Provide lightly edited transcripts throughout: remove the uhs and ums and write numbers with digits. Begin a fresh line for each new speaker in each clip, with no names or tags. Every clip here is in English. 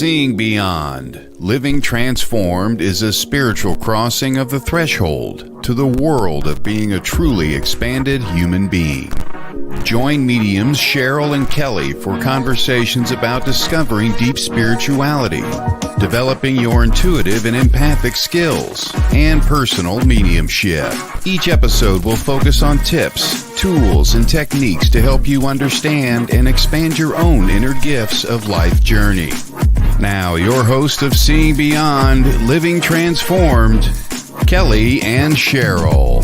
Seeing Beyond, Living Transformed is a spiritual crossing of the threshold to the world of being a truly expanded human being. Join mediums Cheryl and Kelley for conversations about discovering deep spirituality, developing your intuitive and empathic skills, and personal mediumship. Each episode will focus on tips, tools, and techniques to help you understand and expand your own inner gifts of life journey. Now, your host of Seeing Beyond, Living Transformed, Kelley and Cheryl.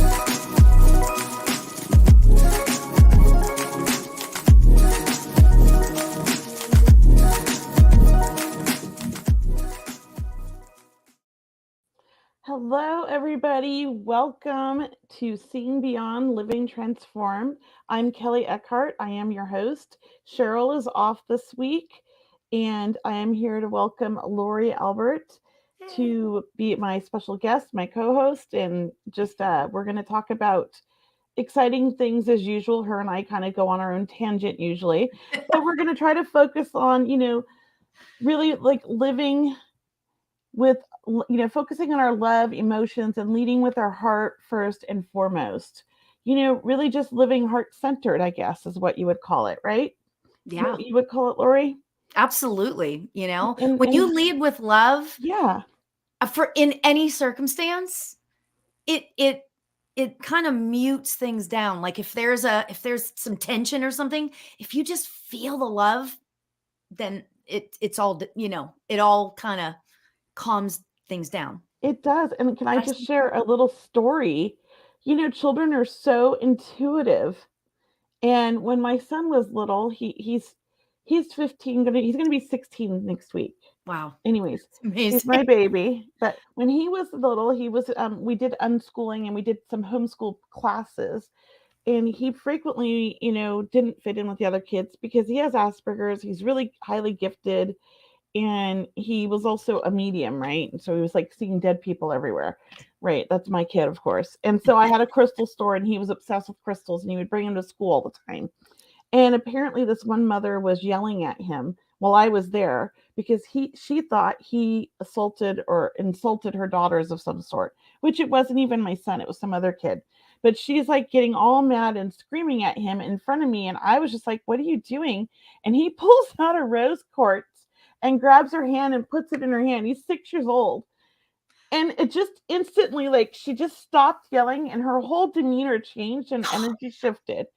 Hello, everybody. Welcome to Seeing Beyond, Living Transformed. I'm Kelley Eckhart. I am your host. Cheryl is off this week, and I am here to welcome Lauri Albert to be my special guest, my co-host, and just we're going to talk about exciting things as usual. Her and I kind of go on our own tangent usually, but we're going to try to focus on, really like living with, focusing on our love, emotions, and leading with our heart first and foremost. Really just living heart-centered, I guess, is what you would call it, right?
Yeah.
You would call it, Lauri?
Absolutely. When you lead with love,
yeah,
for in any circumstance, it kind of mutes things down. Like if there's some tension or something, if you just feel the love, then it's all, it all kind of calms things down.
It does. And can I just share a little story? Children are so intuitive. And when my son was little, he's 15, he's gonna be 16 next week.
Wow.
Anyways,
amazing.
He's my baby. But when he was little, he was we did unschooling and we did some homeschool classes. And he frequently, didn't fit in with the other kids because he has Asperger's. He's really highly gifted. And he was also a medium, right? And so he was like seeing dead people everywhere. Right. That's my kid, of course. And so I had a crystal store and he was obsessed with crystals and he would bring them to school all the time. And apparently this one mother was yelling at him while I was there because she thought he assaulted or insulted her daughters of some sort, which it wasn't even my son. It was some other kid. But she's like getting all mad and screaming at him in front of me. And I was just like, what are you doing? And he pulls out a rose quartz and grabs her hand and puts it in her hand. He's 6 years old. And it just instantly, like, she just stopped yelling and her whole demeanor changed and energy shifted.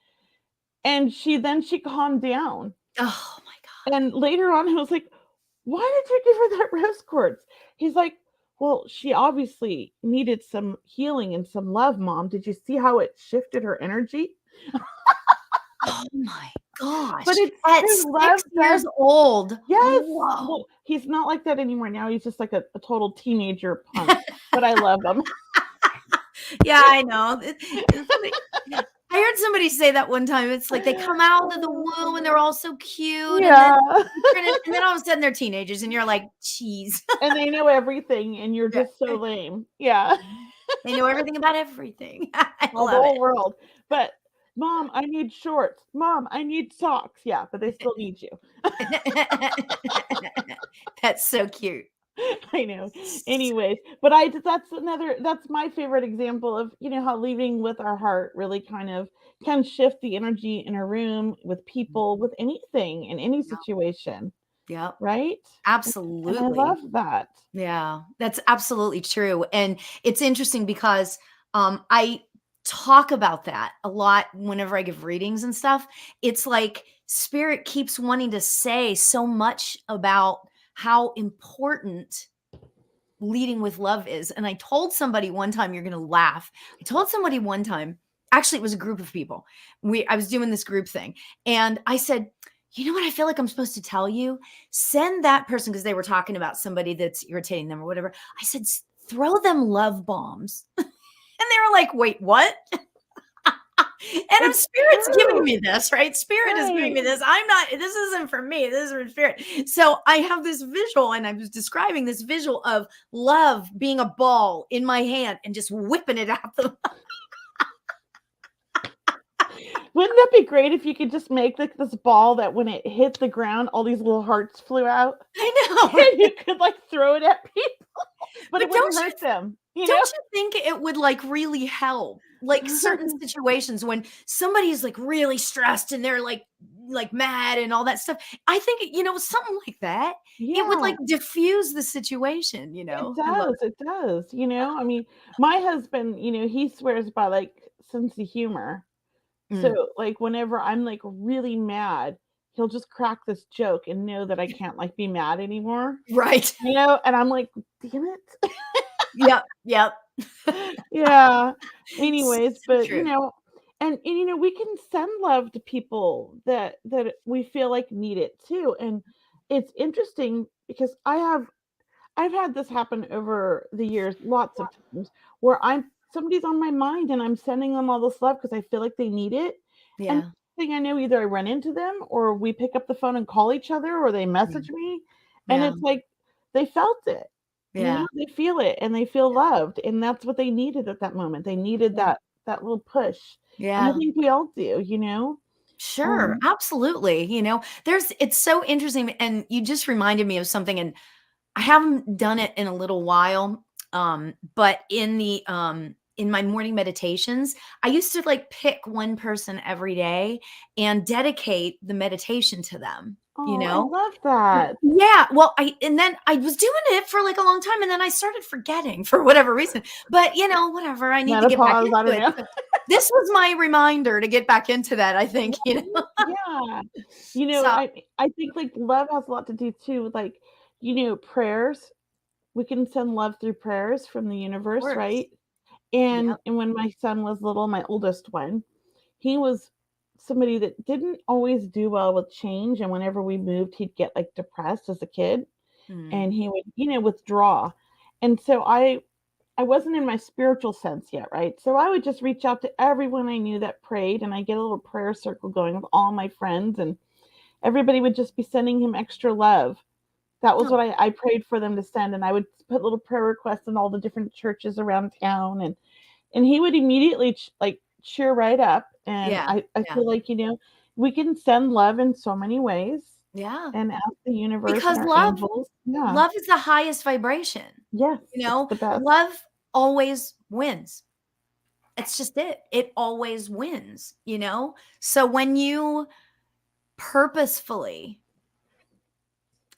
And she calmed down.
Oh my God.
And later on, I was like, why did you give her that rose quartz? He's like, well, she obviously needed some healing and some love, Mom. Did you see how it shifted her energy?
Oh my gosh.
But it's
at 6 years old.
Yes.
Whoa.
Well, he's not like that anymore. Now he's just like a total teenager punk. But I love him.
Yeah, I know. I heard somebody say that one time. It's like they come out of the womb and they're all so cute.
Yeah.
And then all of a sudden they're teenagers and you're like, geez.
And they know everything and you're just so lame. Yeah.
They know everything about everything. I
All
love
the whole
it.
world. But Mom, I need shorts. Mom, I need socks. Yeah, but they still need you.
That's so cute.
I know. Anyways, but that's my favorite example of, how leading with our heart really can shift the energy in a room with people, with anything in any situation.
Yeah.
Right?
Absolutely.
And I love that.
Yeah, that's absolutely true. And it's interesting because I talk about that a lot whenever I give readings and stuff. It's like Spirit keeps wanting to say so much about how important leading with love is. And I told somebody one time, you're going to laugh. I told somebody one time, actually, it was a group of people. I was doing this group thing. And I said, you know what I feel like I'm supposed to tell you? Send that person, because they were talking about somebody that's irritating them or whatever. I said, throw them love bombs. And they were like, wait, what? And Spirit's giving me this, right? Spirit is giving me this. This isn't for me. This is for Spirit. So I have this visual, and I was describing this visual of love being a ball in my hand and just whipping it out the
Wouldn't that be great if you could just make like this ball that when it hit the ground, all these little hearts flew out?
I know.
And you could like throw it at people, but it
But
wouldn't hurt them. You know?
don't you think it would like really help? Like certain situations when somebody's like really stressed and they're like mad and all that stuff. I think, something like that, it would
Yeah,
like diffuse the situation,
it
I love
does. It does. I mean, my husband, he swears by like sense of humor.
it.
So like whenever I'm like really mad, he'll just crack this joke and know that I can't like be mad anymore.
Right.
And I'm like, damn it.
Yep. Yep.
Yeah. Anyways,
So
but
true.
and we can send love to people that we feel like need it too. And it's interesting because I've had this happen over the years lots of times where somebody's on my mind and I'm sending them all this love because I feel like they need it. And
Yeah.
next thing I know, either I run into them or we pick up the phone and call each other or they
Yeah.
message me. And
Yeah.
it's like they felt it.
Yeah.
They feel it and they feel loved. And that's what they needed at that moment. They needed
Yeah.
that little push. And I
Yeah.
think we all do.
Sure.
Um,
Absolutely. It's so interesting. And you just reminded me of something, and I haven't done it in a little while. But in my morning meditations, I used to like pick one person every day and dedicate the meditation to them, you
oh, I
know?
love that.
Yeah. Well, and then I was doing it for like a long time, and then I started forgetting for whatever reason. But whatever. I need to get back
Menopause, I
into
don't
it.
know.
So this was my reminder to get back into that, I think,
Yeah.
So, of
I think like love has a lot to do too with like, prayers. We can send love through prayers from the universe,
course.
right? And
Yep.
and when my son was little, my oldest one, he was somebody that didn't always do well with change. And whenever we moved, he'd get like depressed as a kid
Mm,
and he would, withdraw. And so I wasn't in my spiritual sense yet, right? So I would just reach out to everyone I knew that prayed and I get a little prayer circle going with all my friends and everybody would just be sending him extra love. That was
no.
what I prayed for them to send. And I would put little prayer requests in all the different churches around town. And he would immediately like cheer right up. And
Yeah.
I
Yeah.
feel like, we can send love in so many ways
Yeah.
and ask the universe and
Because
our
love
angels. Yeah.
love is the highest vibration.
Yes. It's the best.
Love always wins. It's just it. It always wins. So when you purposefully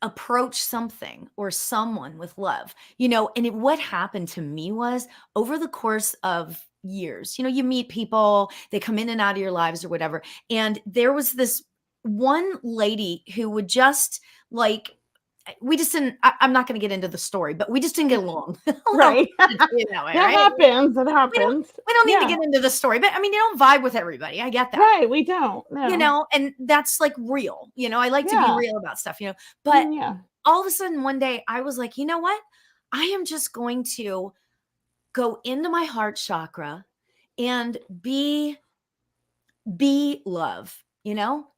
approach something or someone with love, and what happened to me was over the course of years, you meet people, they come in and out of your lives or whatever. And there was this one lady who would just like, we just didn't, I'm not going to get into the story, but we just didn't get along.
Right.
That way,
That
right?
happens. It
We don't,
happens.
we don't need to
Yeah.
get into the story, but I mean, you don't vibe with everybody. I get that.
Right. We don't. No.
And that's like real. I like to be
Yeah.
real about stuff, but
Yeah.
all of a sudden one day I was like, you know what? I am just going to go into my heart chakra and be love,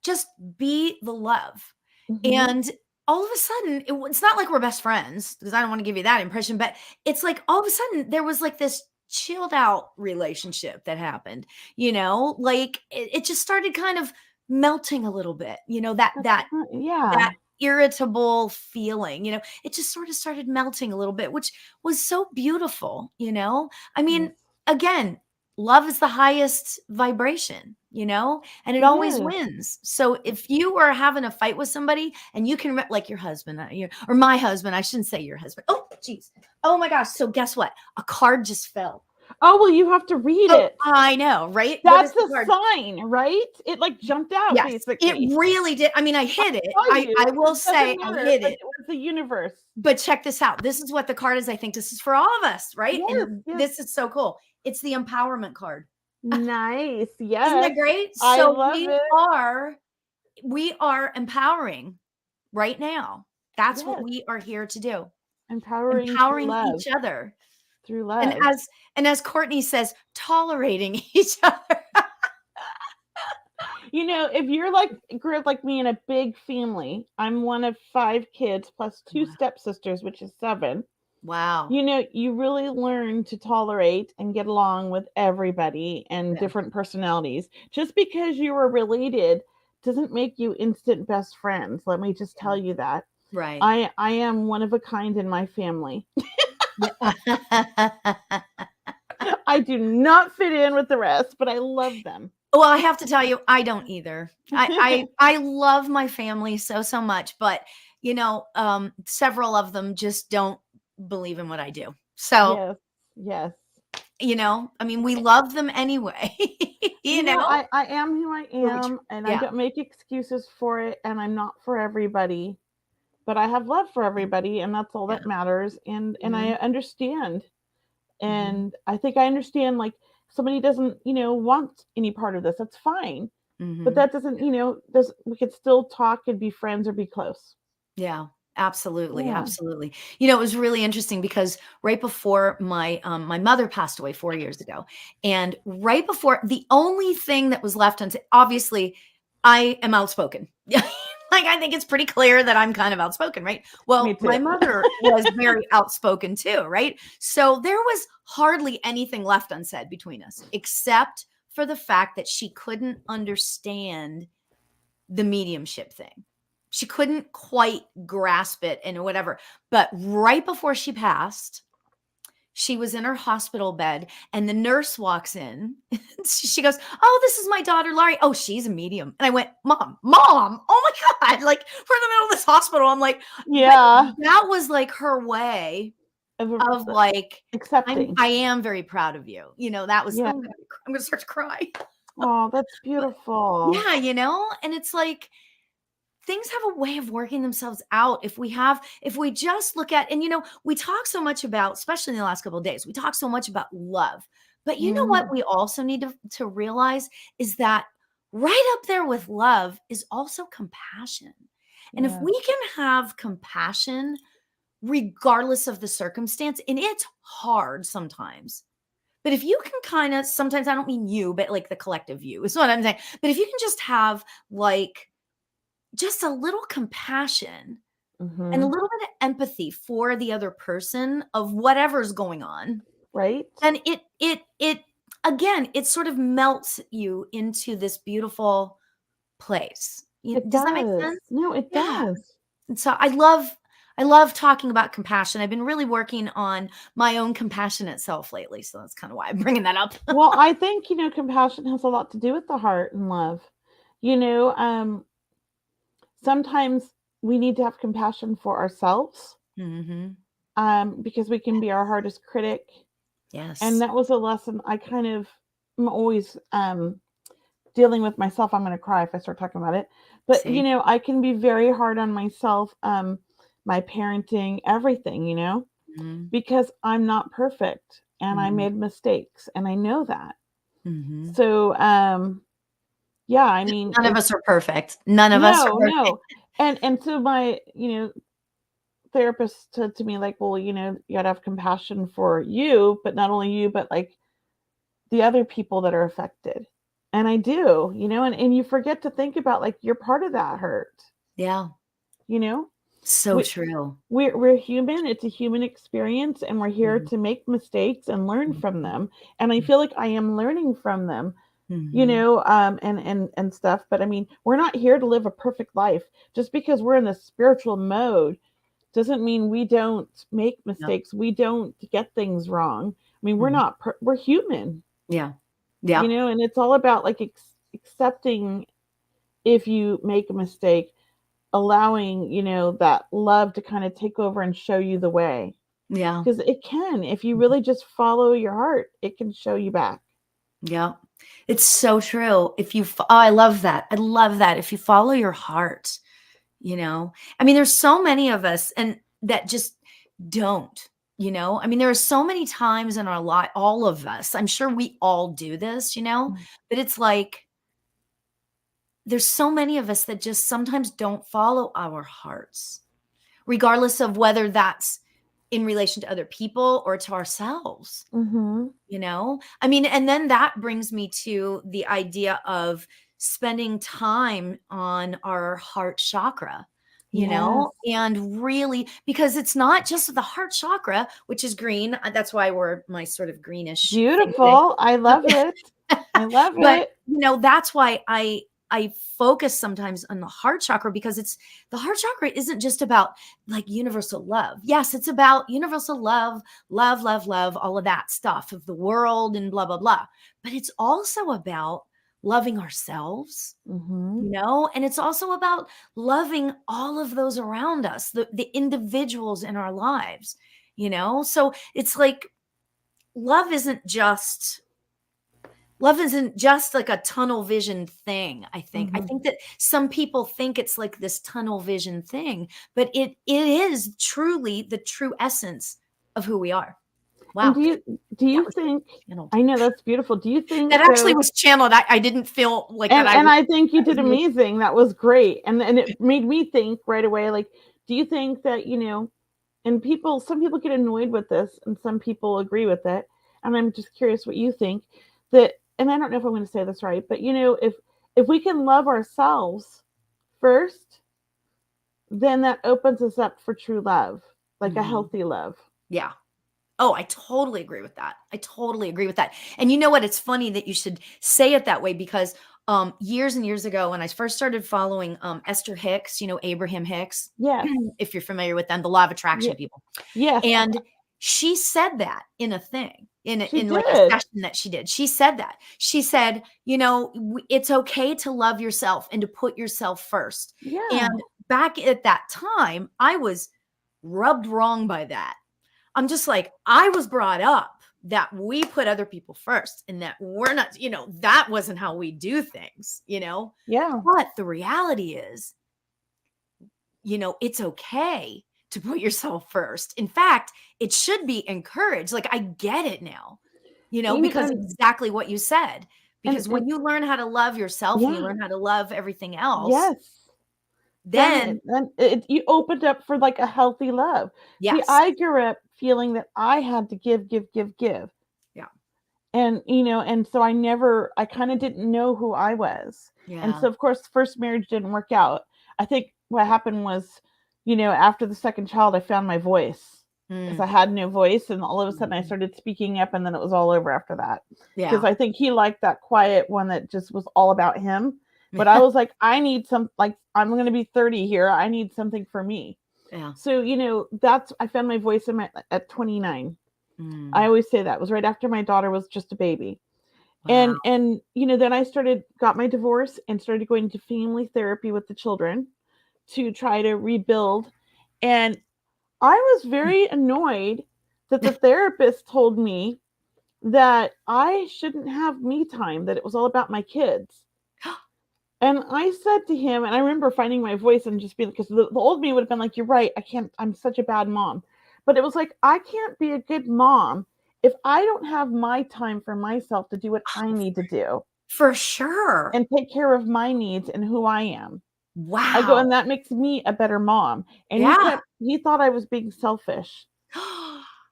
just be the love.
Mhm.
And all of a sudden, it's not like we're best friends because I don't want to give you that impression, but it's like all of a sudden there was like this chilled out relationship that happened, like it just started kind of melting a little bit,
Yeah.
that irritable feeling, it just sort of started melting a little bit, which was so beautiful. I
Yes.
mean, again, love is the highest vibration, and it
It
always
is.
wins. So if you are having a fight with somebody and you can, like your husband, or my husband, I shouldn't say your husband. Oh, geez. Oh my gosh. So guess what? A card just fell.
Oh, well, you have to read
Oh,
it.
I know, right? What is
That's
the
a
card?
sign, right? It like jumped out
Yes,
basically.
it really did. I mean, I hit it.
Tell you,
I will
it
say
doesn't
I
matter.
hit
Like
it.
it was the universe.
But check this out. This is what the card is. I think this is for all of us, right?
Yes,
And
yes.
this is so cool. It's the empowerment card.
Nice.
Isn't
Yes.
that great?
I
So
love it.
we are empowering right now. That's what
Yes.
we are here to do.
Empowering through
Empowering
love.
each other.
Through
And
love.
as Courtney says, tolerating each other.
If you're like grew up like me in a big family, I'm one of 5 kids plus 2
Wow.
stepsisters, which is 7.
Wow.
You know, you really learn to tolerate and get along with everybody and
Yeah.
different personalities. Just because you are related doesn't make you instant best friends. Let me just tell you that.
Right.
I am one of a kind in my family.
Yeah.
I do not fit in with the rest, but I love them.
Well, I have to tell you, I don't either. I love my family so much, but several of them just don't believe in what I do. So,
Yes. Yes.
I mean, we love them anyway.
You
you
know,
know,
I am who I
Really true.
am, and I
Yeah.
don't make excuses for it, and I'm not for everybody, but I have love for everybody, and that's all
Yeah.
that matters. And I
Mhm.
understand,
Mhm.
and I think I understand. Like, somebody doesn't, want any part of this. That's fine, but
Mhm.
that doesn't, does we could still talk and be friends or be close.
Yeah, absolutely,
Yeah,
absolutely. It was really interesting because right before my mother passed away 4 years ago, and right before the only thing that was left unsaid, obviously, I am outspoken. Yeah, like, I think it's pretty clear that I'm kind of outspoken, right?
me
Well, my
too.
mother was very outspoken too, right? So there was hardly anything left unsaid between us, except for the fact that she couldn't understand the mediumship thing. She couldn't quite grasp it and whatever. But right before she passed, she was in her hospital bed and the nurse walks in. She goes, "Oh, this is my daughter, Laurie. Oh, she's a medium." And I went, Mom, oh my God. Like, we're in the middle of this hospital. I'm like, but
Yeah,
that was like her way
of
of like,
accepting.
I am very proud of you. That was,
Yeah.
I'm gonna start to cry.
Oh, that's
But
beautiful.
yeah, and it's like, things have a way of working themselves out if we just look at, and we talk so much about, especially in the last couple of days, we talk so much about love, but you know what
Mhm.
we also need to realize is that right up there with love is also compassion. And if
Yes.
we can have compassion regardless of the circumstance, and it's hard sometimes, but if you can kind of, sometimes, I don't mean you, but like the collective you is what I'm saying, but if you can just have like just a little compassion and a
Mhm.
little bit of empathy for the other person of whatever's going on,
Right?
then it again, it sort of melts you into this beautiful place.
It
Does that make
does.
sense?
No, it
Yeah.
does.
And so I love talking about compassion. I've been really working on my own compassionate self lately, so that's kind of why I'm bringing that up.
Well, I think, compassion has a lot to do with the heart and love. You know, um, Sometimes we need to have compassion for ourselves,
Mhm.
because we can be our hardest critic. And
Yes.
that was a lesson I kind of am always dealing with myself. I'm going to cry if I start talking about it. But,
See?
I can be very hard on myself, my parenting, everything,
Mhm.
because I'm not perfect and I
Mhm.
made mistakes and I know that.
Mhm.
So, yeah, I mean,
None of us are perfect. None of us are
no,
perfect.
no. And so my, therapist said to me, like, well, you gotta have compassion for you, but not only you, but like the other people that are affected. And I do, and you forget to think about, like, you're part of that hurt,
Yeah,
you know?
so
We
true.
we're human. It's a human experience, and we're here
Mhm,
to make mistakes and learn from
mhm,
them. And I feel like I am learning from them,
mhm.
and stuff. But I mean, we're not here to live a perfect life. Just because we're in the spiritual mode doesn't mean we don't make
Yep,
mistakes. We don't get things wrong. I mean,
mhm.
we're human,
Yeah, yeah,
and it's all about like accepting if you make a mistake, allowing, that love to kind of take over and show you the way.
yeah,
Because it can, if you
mhm,
really just follow your heart, it can show you back.
yeah. It's so true. If you fo Oh, I love that. I love that. If you follow your heart, I mean, there's so many of us and that just don't. I mean, there are so many times in our life, all of us, I'm sure we all do this,
Mm.
but it's like there's so many of us that just sometimes don't follow our hearts, regardless of whether that's in relation to other people or to ourselves.
Mhm.
I mean, and then that brings me to the idea of spending time on our heart chakra. you know, and really, because it's not just the heart chakra, which is green. That's why we're my sort of greenish.
Beautiful. I love it. I love
But,
it.
you know, that's why I focus sometimes on the heart chakra, because the heart chakra isn't just about like universal love. Yes, it's about universal love, all of that stuff of the world and blah, blah, blah. But it's also about loving ourselves, you know, and it's also about loving all of those around us, the individuals in our lives, you know? So it's like, love isn't just like a tunnel vision thing. I think that some people think it's like this tunnel vision thing, but it is truly the true essence of who we are. Wow.
And do you think, I know that's beautiful. Do you think
that actually was channeled? I didn't feel like that.
And I think you did amazing. That was great. And it made me think right away, like, do you think that, you know, and some people get annoyed with this and some people agree with it. And I'm just curious what you think, that, and I don't know if I'm going to say this right, but you know, if we can love ourselves first, then that opens us up for true love, like a healthy love.
Yeah. Oh, I totally agree with that. And you know what? It's funny that you should say it that way, because years and years ago, when I first started following Esther Hicks, you know, Abraham Hicks, if you're familiar with them, the law of attraction people.
Yeah.
And she said that in a thing, in like a session that she did. She said that. She said, you know, it's okay to love yourself and to put yourself first.
Yeah.
And back at that time, I was rubbed wrong by that. I'm just like, I was brought up that we put other people first and that we're not, you know, that wasn't how we do things, you know?
Yeah.
But the reality is, you know, it's okay to put yourself first. In fact, it should be encouraged. Like, I get it now, you know, because exactly what you said, because when you learn how to love yourself and you learn how to love everything else, then
you opened up for like a healthy love. See, I grew up feeling that I had to give.
Yeah.
And, you know, and so I kind of didn't know who I was.
Yeah.
And so, of course, the first marriage didn't work out. I think what happened was, you know, after the second child, I found my voice, because I had no voice. And all of a sudden I started speaking up, and then it was all over after that. Because I think he liked that quiet one that just was all about him. But I was like, I need like, I'm going to be 30 here. I need something for me.
Yeah.
So, you know, I found my voice at 29. I always say that. It was right after my daughter was just a baby. Wow. And, you know, then I got my divorce and started going to family therapy with the children to try to rebuild. And I was very annoyed that the therapist told me that I shouldn't have me time, that it was all about my kids. And I said to him, and I remember finding my voice and just being, because the old me would have been like, you're right, I'm such a bad mom. But it was like, I can't be a good mom if I don't have my time for myself to do what I need to do.
For sure.
And take care of my needs and who I am.
Wow.
I go, and that makes me a better mom. And he thought I was being selfish.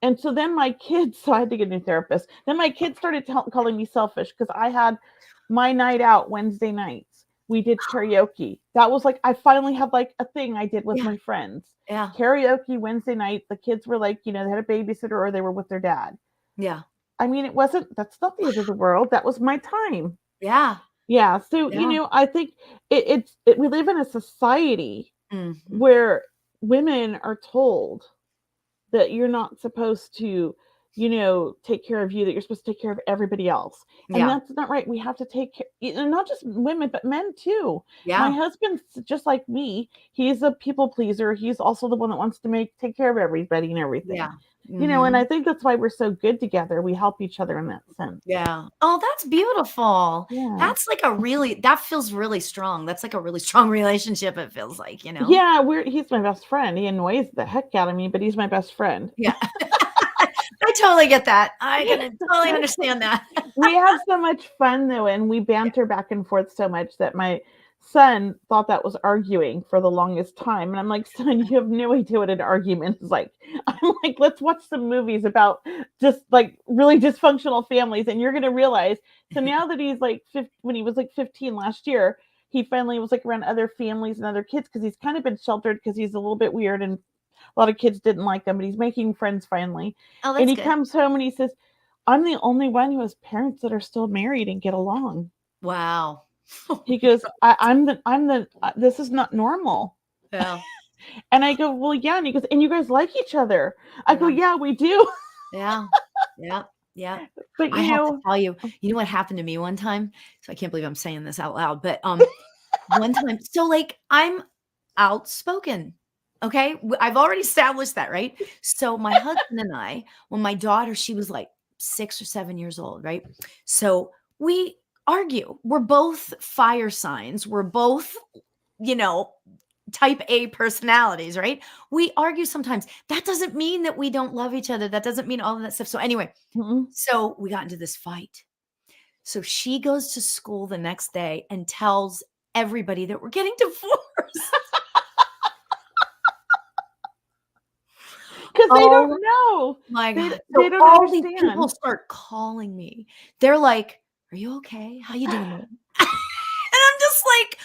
And so then my kids, so I had to get a new therapist. Then my kids started calling me selfish, because I had my night out Wednesday nights. We did karaoke. That was like, I finally had like a thing I did with my friends.
Yeah.
Karaoke Wednesday night. The kids were like, you know, they had a babysitter or they were with their dad.
Yeah.
I mean, that's not the end of the world. That was my time.
Yeah.
Yeah. So, you know, I think we live in a society where women are told that you're not supposed to, you know, take care of you, that you're supposed to take care of everybody else. And that's not right. We have to take care, and not just women, but men too. Yeah. My husband's just like me. He's a people pleaser. He's also the one that wants to take care of everybody and everything. Yeah. You know, and I think that's why we're so good together. We help each other in that sense.
Yeah. Oh, that's beautiful. Yeah. That's like that feels really strong. That's like a really strong relationship, it feels like, you know?
Yeah. He's my best friend. He annoys the heck out of me, but he's my best friend.
Yeah. I totally get that. I can totally understand that.
We have so much fun though, and we banter back and forth so much that my son thought that was arguing for the longest time. And I'm like, son, you have no idea what an argument is like. I'm like, let's watch some movies about just like really dysfunctional families, and you're going to realize. So now that he's like, when he was like 15 last year, he finally was like around other families and other kids, because he's kind of been sheltered because he's a little bit weird and a lot of kids didn't like him, but he's making friends finally.
Oh,
And
that's
he
good.
comes home and he says, I'm the only one who has parents that are still married and get along.
Wow.
He goes, I'm the this is not normal.
Yeah.
And I go, well, yeah. And he goes, and you guys like each other. I go,
Yeah.
yeah, we do.
Yeah. Yeah. Yeah.
But
I have to tell you, you know what happened to me one time? So I can't believe I'm saying this out loud, but one time, so like I'm outspoken. Okay. I've already established that, right? So my husband and I, when my daughter, she was like 6 or 7 years old, right? So we argue. We're both fire signs. We're both, you know, type A personalities, right? We argue sometimes. That doesn't mean that we don't love each other. That doesn't mean all of that stuff. So anyway, so we got into this fight. So she goes to school the next day and tells everybody that we're getting divorced.
because they don't know.
My God.
They
So
don't
all these
understand.
people start calling me. They're like, are you okay? How you doing? And I'm just like,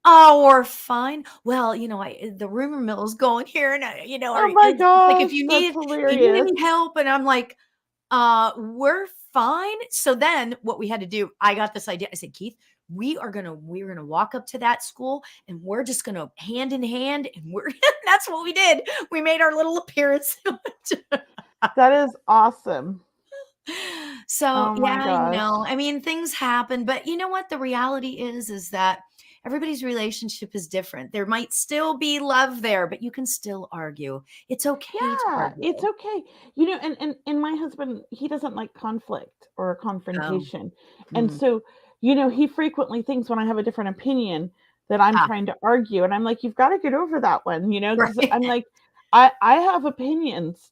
oh, we're fine. Well, you know, the rumor mill is going here, and you know,
Oh my gosh,
like if you need any help, and I'm like, we're fine. So then what we had to do, I got this idea. I said, Keith, we're gonna walk up to that school and we're just gonna hand in hand, and that's what we did. We made our little appearance.
That is awesome.
So yeah, I know. I mean, things happen, but you know what? The reality is that everybody's relationship is different. There might still be love there, but you can still argue. It's okay to argue.
It's okay. You know, and my husband, he doesn't like conflict or confrontation. And so, you know, he frequently thinks when I have a different opinion that I'm trying to argue. And I'm like, you've got to get over that one, you know, because I'm like, I have opinions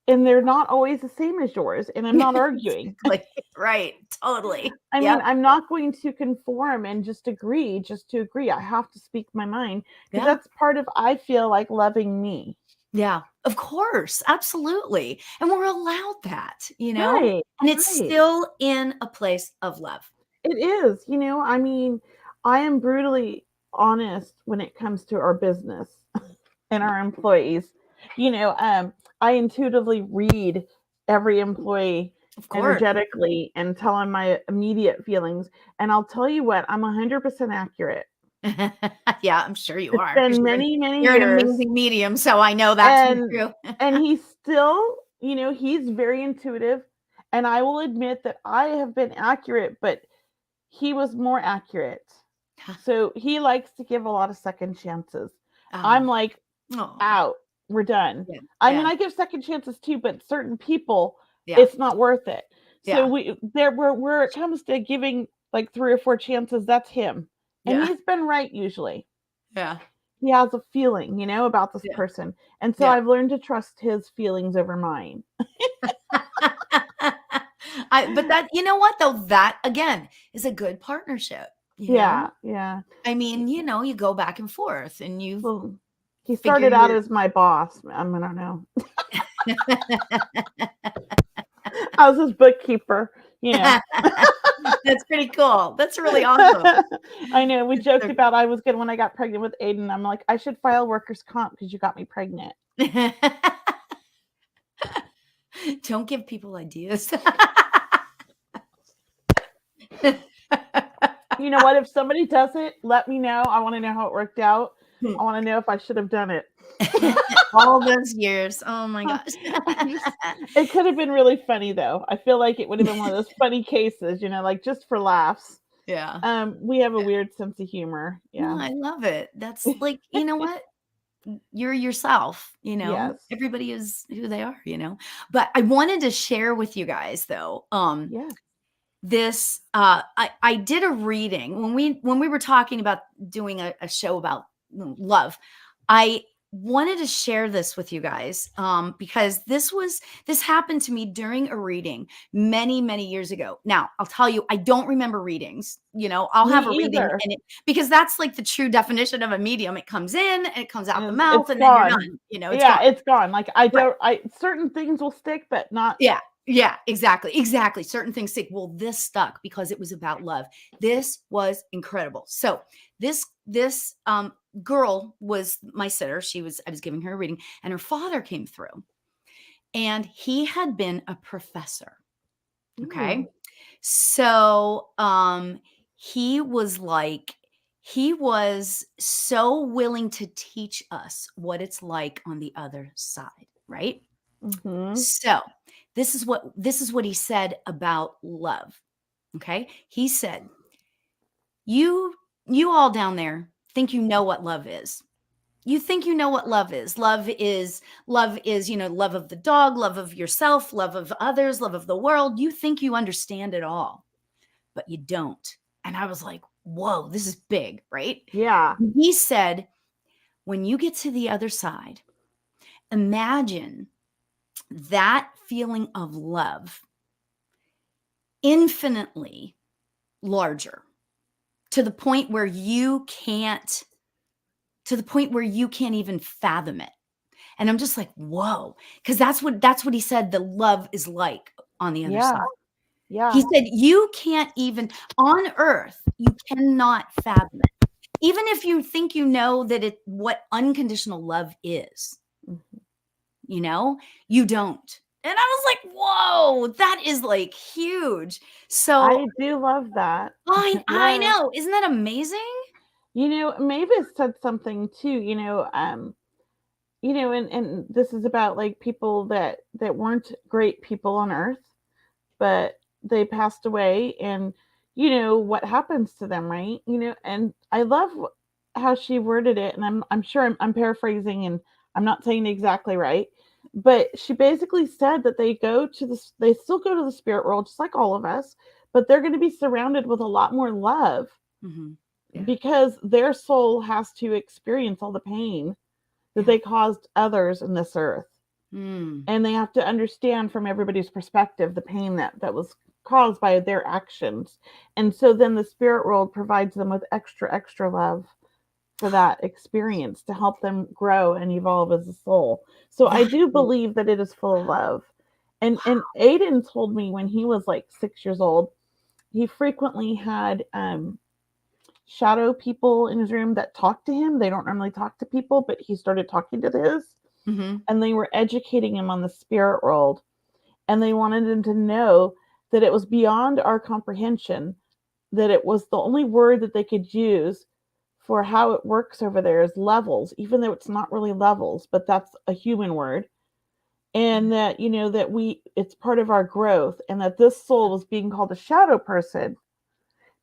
and they're not always the same as yours. And I'm not arguing.
Right. Totally.
I mean, I'm not going to conform and just agree to agree. I have to speak my mind, because that's part of, I feel like, loving me.
Yeah, of course. Absolutely. And we're allowed that, you know,
Right,
and it's still in a place of love.
It is, you know, I mean, I am brutally honest when it comes to our business and our employees. You know, I intuitively read every employee energetically and tell them my immediate feelings. And I'll tell you what, I'm 100% accurate.
Yeah, I'm sure you are.
It's been many years.
You're an amazing medium, so I know that's true.
And he's still, you know, he's very intuitive. And I will admit that I have been accurate, but he was more accurate. So he likes to give a lot of second chances. I'm like, out. We're done. I mean, I give second chances too, but certain people, it's not worth it. So where it comes to giving like 3 or 4 chances, that's him. And he's been right usually.
Yeah.
He has a feeling, you know, about this person. And so I've learned to trust his feelings over mine.
But that, you know what, though, that again is a good partnership. You know?
Yeah.
I mean, you know, you go back and forth and
he started out as my boss. I don't know. I was his bookkeeper, you know.
That's pretty cool. That's really awesome.
I know. We joked about I was good when I got pregnant with Aiden. I'm like, I should file workers' comp because you got me pregnant.
Don't give people ideas.
You know what? If somebody does it, let me know. I want to know how it worked out. I want to know if I should have done it.
All those years. Oh my gosh.
It could have been really funny though. I feel like it would have been one of those funny cases, you know, like just for laughs.
Yeah.
We have a weird sense of humor. Yeah.
No, I love it. That's like, you know what? You're yourself, you know.
Yes.
Everybody is who they are, you know. But I wanted to share with you guys though. This I did a reading when we were talking about doing a show about love. I wanted to share this with you guys because this happened to me during a reading many years ago. Now, I'll tell you, I don't remember readings. You know, I'll have a reading because that's like the true definition of a medium. It comes in, it comes out the mouth, and then you're done. You know,
it's gone. Like I don't. Certain things will stick, but not.
Yeah. Yeah, exactly. Certain things stick. Well, this stuck because it was about love. This was incredible. So this girl was my sitter. I was giving her a reading, and her father came through, and he had been a professor. Okay. So he was so willing to teach us what it's like on the other side, right?
Mm-hmm.
So this is what he said about love. Okay. He said, you all down there think you know what love is. You think you know what love is. Love is, love of the dog, love of yourself, love of others, love of the world. You think you understand it all, but you don't. And I was like, whoa, this is big, right?
Yeah.
He said, when you get to the other side, imagine that feeling of love infinitely larger to the point where you can't even fathom it. And I'm just like, whoa, because that's what he said the love is like on the other side.
Yeah.
He said, you can't even, on earth, you cannot fathom it. Even if you think you know that what unconditional love is, you don't. And I was like, whoa, that is like huge. So
I do love that.
I know. Isn't that amazing?
Mavis said something too, and this is about like people that weren't great people on earth, but they passed away, and what happens to them, right? And I love how she worded it, and I'm sure I'm paraphrasing, and I'm not saying it exactly right, but she basically said that they still go to the spirit world just like all of us, but they're going to be surrounded with a lot more love.
Mm-hmm. Yeah.
Because their soul has to experience all the pain that they caused others in this earth. And they have to understand from everybody's perspective the pain that was caused by their actions. And so then the spirit world provides them with extra love for that experience to help them grow and evolve as a soul. So I do believe that it is full of love. And Aiden told me when he was like 6 years old, he frequently had shadow people in his room that talk to him. They don't normally talk to people, but he started talking to his, and they were educating him on the spirit world, and they wanted him to know that it was beyond our comprehension, that it was the only word that they could use for how it works over there is levels, even though it's not really levels, but that's a human word. And that it's part of our growth, and that this soul was being called a shadow person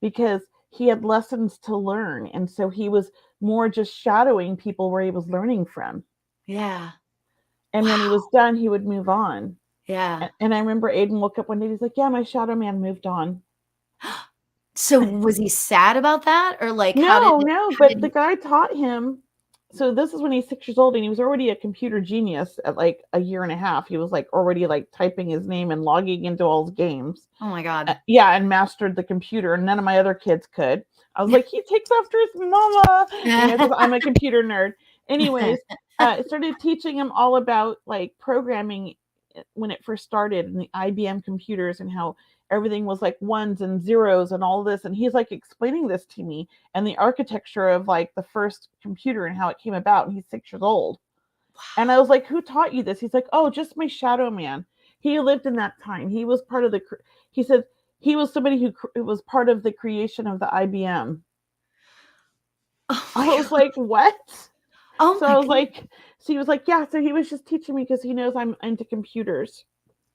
because he had lessons to learn. And so he was more just shadowing people where he was learning from.
Yeah.
And when he was done, he would move on.
Yeah.
And I remember Aiden woke up one day, he's like, yeah, my shadow man moved on.
So was he sad about that? Or like,
No, but the guy taught him. So this is when he's 6 years old, and he was already a computer genius at like a year and a half. He was like already like typing his name and logging into all his games.
Oh my God.
Yeah, and mastered the computer, and none of my other kids could. I was like, he takes after his mama, because I'm a computer nerd. Anyways, I started teaching him all about like programming when it first started, and the IBM computers, and how everything was like ones and zeros and all this. And he's like explaining this to me, and the architecture of like the first computer and how it came about. And he's 6 years old. Wow. And I was like, who taught you this? He's like, oh, just my shadow man. He lived in that time. He was part of he said he was somebody who was part of the creation of the IBM. Oh I was like, what?
Oh,
so I was like, so he was like, yeah. So he was just teaching me because he knows I'm into computers.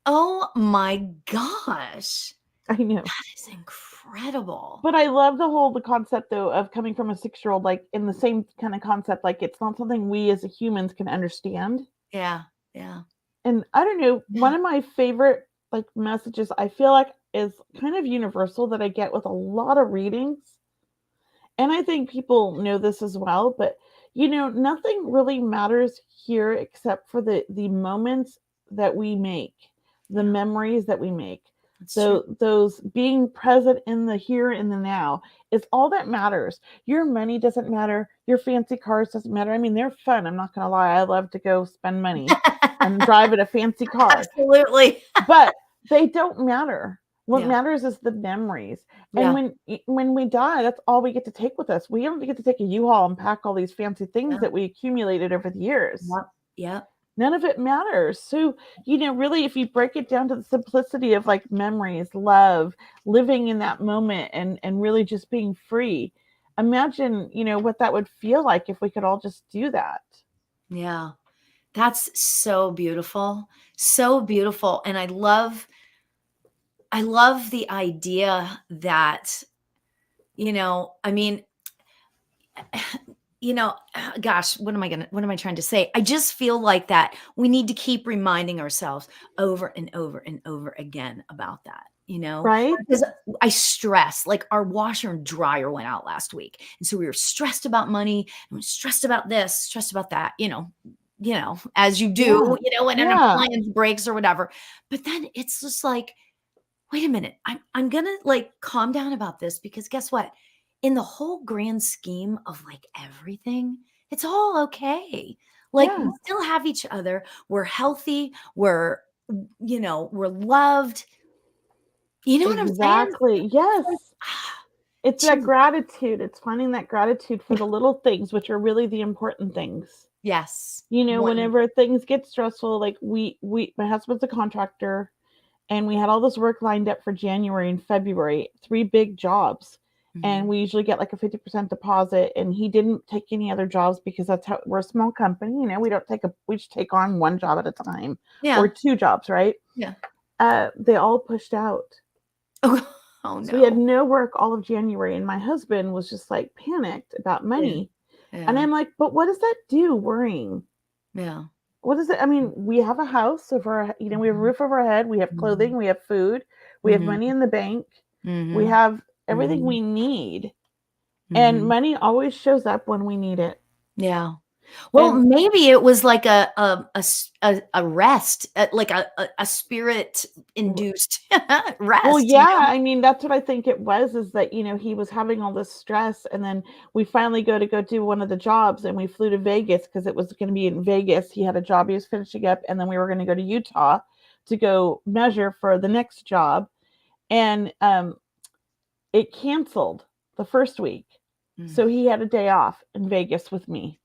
Oh my gosh.
I know.
That is incredible.
But I love the concept though of coming from a 6-year-old, like in the same kind of concept, like it's not something we as humans can understand.
Yeah. Yeah.
And I don't know, one of my favorite like messages I feel like is kind of universal that I get with a lot of readings. And I think people know this as well, but nothing really matters here except for the moments that we make, the memories that we make. So those being present in the here and the now is all that matters. Your money doesn't matter. Your fancy cars doesn't matter. I mean, they're fun. I'm not going to lie. I love to go spend money and drive in a fancy car.
Absolutely.
But They don't matter. What
Yeah.
matters is the memories.
Yeah.
And when we die, that's all we get to take with us. We don't get to take a U-Haul and pack all these fancy things
Yeah.
that we accumulated over the years.
Yep. Yep.
None of it matters. So, really, if you break it down to the simplicity of like memories, love, living in that moment and really just being free, imagine, what that would feel like if we could all just do that.
Yeah. That's so beautiful. So beautiful. And I love the idea that, I mean, gosh, what am I trying to say? I just feel like that we need to keep reminding ourselves over and over and over again about that,
Right?
because I stress, like our washer and dryer went out last week. And so we were stressed about money and we stressed about this, stressed about that, as you do, when an appliance breaks or whatever. But then it's just like, wait a minute, I'm gonna like calm down about this, because guess what? In the whole grand scheme of like everything, it's all okay. Like we still have each other. We're healthy. We're loved. You know what I'm saying?
Exactly. Yes. It's that
Geez.
gratitude. It's finding that gratitude for the little things, which are really the important things.
Yes.
Whenever things get stressful, like my husband's a contractor, and we had all this work lined up for January and February, 3 big jobs. And we usually get like a 50% deposit, and he didn't take any other jobs because that's how we're a small company. We just take on 1 job at a time, or 2 jobs, right?
Yeah.
They all pushed out.
Oh no.
So we had no work all of January, and my husband was just like panicked about money.
Yeah.
And I'm like, but what does that do, worrying?
Yeah.
What is it? I mean, we have a house over, we have a roof over our head, we have clothing, we have food, we have money in the bank, we have everything we need. And money always shows up when we need it.
Yeah. Well, maybe it was like a rest, like a spirit induced rest.
Well, yeah, I mean, that's what I think it was, is that, he was having all this stress, and then we finally go do one of the jobs, and we flew to Vegas because it was going to be in Vegas. He had a job he was finishing up, and then we were going to go to Utah to go measure for the next job. And it canceled the first week. So he had a day off in Vegas with me.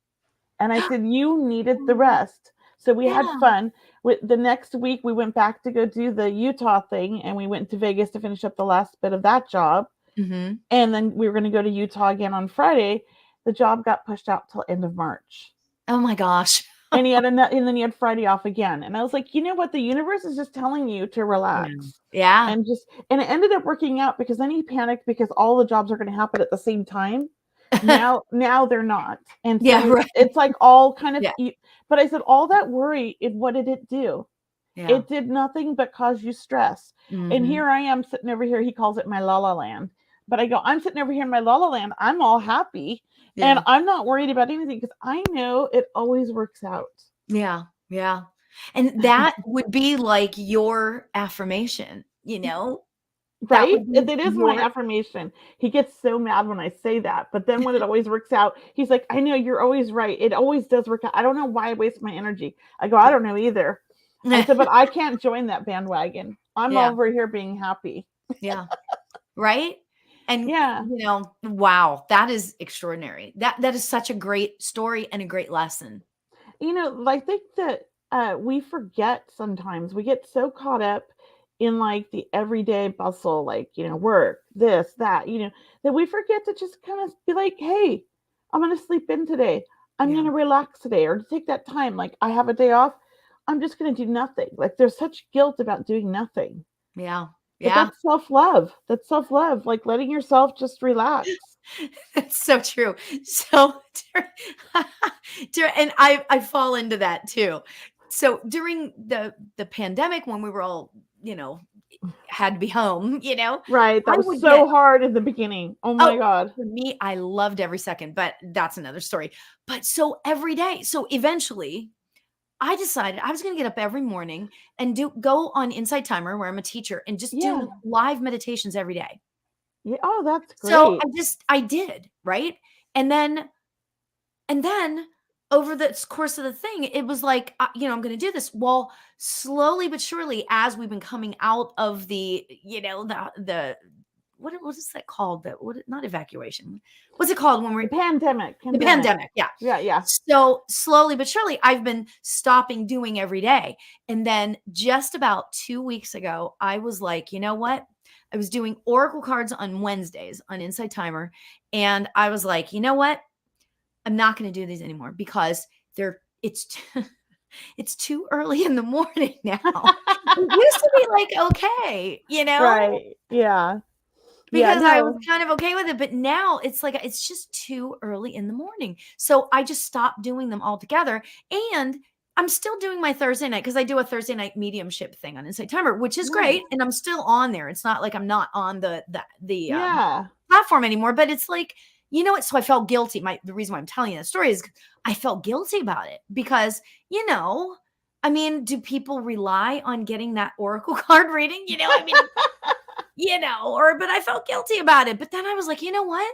And I said, you needed the rest. So we had fun. With the next week, we went back to go do the Utah thing, and we went to Vegas to finish up the last bit of that job. And then we were going to go to Utah again on Friday. The job got pushed out till end of March.
Oh my gosh.
And then he had Friday off again. And I was like, you know what? The universe is just telling you to relax.
Yeah.
And it ended up working out, because then he panicked because all the jobs are going to happen at the same time. Now they're not. And so it's like all kind of, but I said, all that worry, what did it do? Yeah. It did nothing but cause you stress. And here I am sitting over here. He calls it my la la land. But I go, I'm sitting over here in my la la land. I'm all happy. And I'm not worried about anything, because I know it always works out.
Yeah. Yeah. And that would be like your affirmation,
Right? It is my affirmation. He gets so mad when I say that. But then when it always works out, he's like, I know, you're always right. It always does work out. I don't know why I waste my energy. I go, I don't know either. I said, but I can't join that bandwagon. I'm over here being happy.
Yeah. Right? And wow, that is extraordinary. That is such a great story and a great lesson.
I think that we forget sometimes. We get so caught up in like the everyday bustle, like, work, this, that, that we forget to just kind of be like, hey, I'm going to sleep in today. I'm going to relax today, or to take that time. Like, I have a day off. I'm just going to do nothing. Like, there's such guilt about doing nothing.
Yeah.
But that's self-love. That's self-love. Like letting yourself just relax.
That's so true. So, and I fall into that too. So during the pandemic, when we were all, had to be home,
Right. That was so hard in the beginning. Oh my God.
For me, I loved every second, but that's another story. But so every day, so eventually I decided I was going to get up every morning and go on Insight Timer, where I'm a teacher, and just do live meditations every day.
Yeah. Oh, that's great.
So I did, right? And then over the course of the thing, it was like, I'm going to do this. Well, slowly but surely, as we've been coming out of the, the what is that called? Not evacuation. What's it called when we're
The pandemic.
the pandemic? Yeah.
Yeah.
So slowly but surely, I've been stopping doing every day. And then just about 2 weeks ago, I was like, you know what? I was doing oracle cards on Wednesdays on Inside Timer. And I was like, you know what? I'm not going to do these anymore because it's too early in the morning now. It used to be like, okay,
Right. Yeah.
because I was kind of okay with it, but now it's like, it's just too early in the morning. So I just stopped doing them altogether. And I'm still doing my Thursday night because I do a Thursday night mediumship thing on Inside Timer, which is great. And I'm still on there. It's not like I'm not on the platform anymore, but it's like, so I felt guilty. The reason why I'm telling you that story is I felt guilty about it because, I mean, do people rely on getting that oracle card reading? But I felt guilty about it. But then I was like, you know what?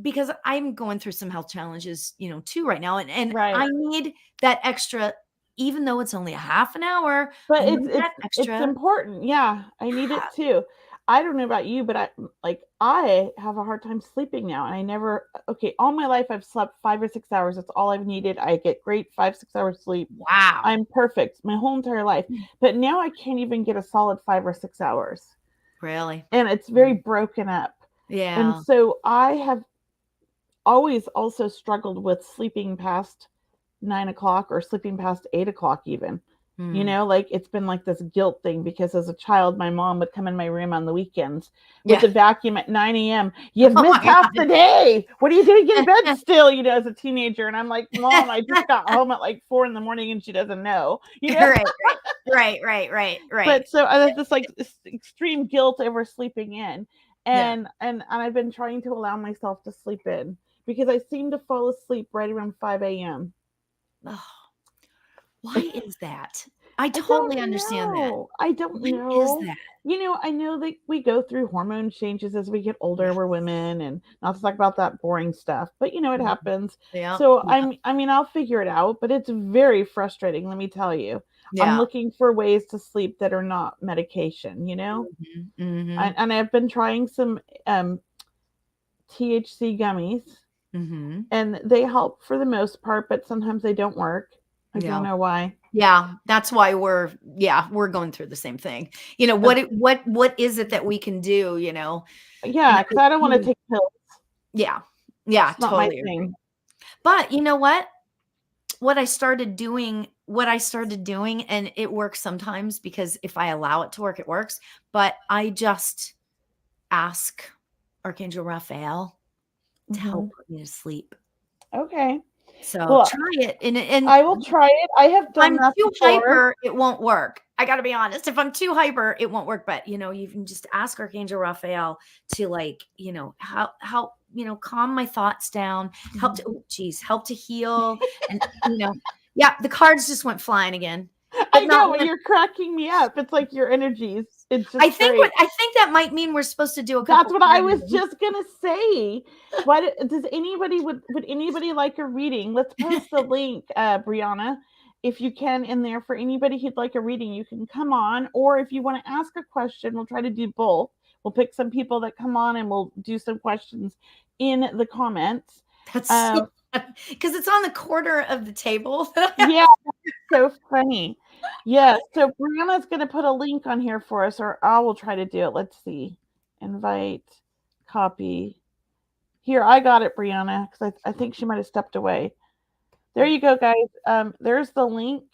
Because I'm going through some health challenges, too right now. And I need that extra, even though it's only a half an hour.
But it's important. Yeah. I need it too. I don't know about you, but I have a hard time sleeping now. And all my life I've slept 5 or 6 hours. That's all I've needed. I get great 5-6 hours sleep.
Wow.
I'm perfect my whole entire life. But now I can't even get a solid 5 or 6 hours.
Really?
And it's very broken up.
Yeah.
And so I have always also struggled with sleeping past 9 o'clock or sleeping past 8 o'clock even. It's been like this guilt thing because as a child, my mom would come in my room on the weekends with the vacuum at 9 a.m. You've missed half the day. What are you doing in bed still, as a teenager? And I'm like, Mom, I just got home at like 4 a.m. and she doesn't know.
Right.
But so I have this extreme guilt over sleeping in. And I've been trying to allow myself to sleep in because I seem to fall asleep right around 5 a.m.
Oh. Why is that? I totally understand that.
I don't know.
Why is that?
I know that we go through hormone changes as we get older. We're women, and not to talk about that boring stuff, but it happens.
Yeah.
So I'll figure it out, but it's very frustrating. Let me tell you. Yeah. I'm looking for ways to sleep that are not medication,
Mm-hmm.
And I've been trying some THC gummies, and they help for the most part, but sometimes they don't work. I don't know why.
Yeah, that's why we're going through the same thing. What is it that we can do? Yeah,
because I don't want to take pills.
Yeah,
it's
totally. But you know what? What I started doing, and it works sometimes because if I allow it to work, it works. But I just ask Archangel Raphael to help put me to sleep.
Okay.
So try it, and
I will try it. I have done that before.
If I'm too hyper, it won't work. I got to be honest. If I'm too hyper, it won't work. But you can just ask Archangel Raphael to help calm my thoughts down, help to heal, and the cards just went flying again.
I know you're cracking me up. It's like your energies. It's just
I think that might mean we're supposed to do a couple.
That's what I was just gonna say. Would anybody like a reading? Let's post the link, Brianna, if you can, in there for anybody who'd like a reading. You can come on, or if you want to ask a question, we'll try to do both. We'll pick some people that come on, and we'll do some questions in the comments.
That's because it's on the corner of the table.
Yeah, so funny. Yeah, so Brianna's going to put a link on here for us, or I will try to do it. Let's see. Invite, copy. Here, I got it, Brianna, because I think she might have stepped away. There you go, guys. There's the link,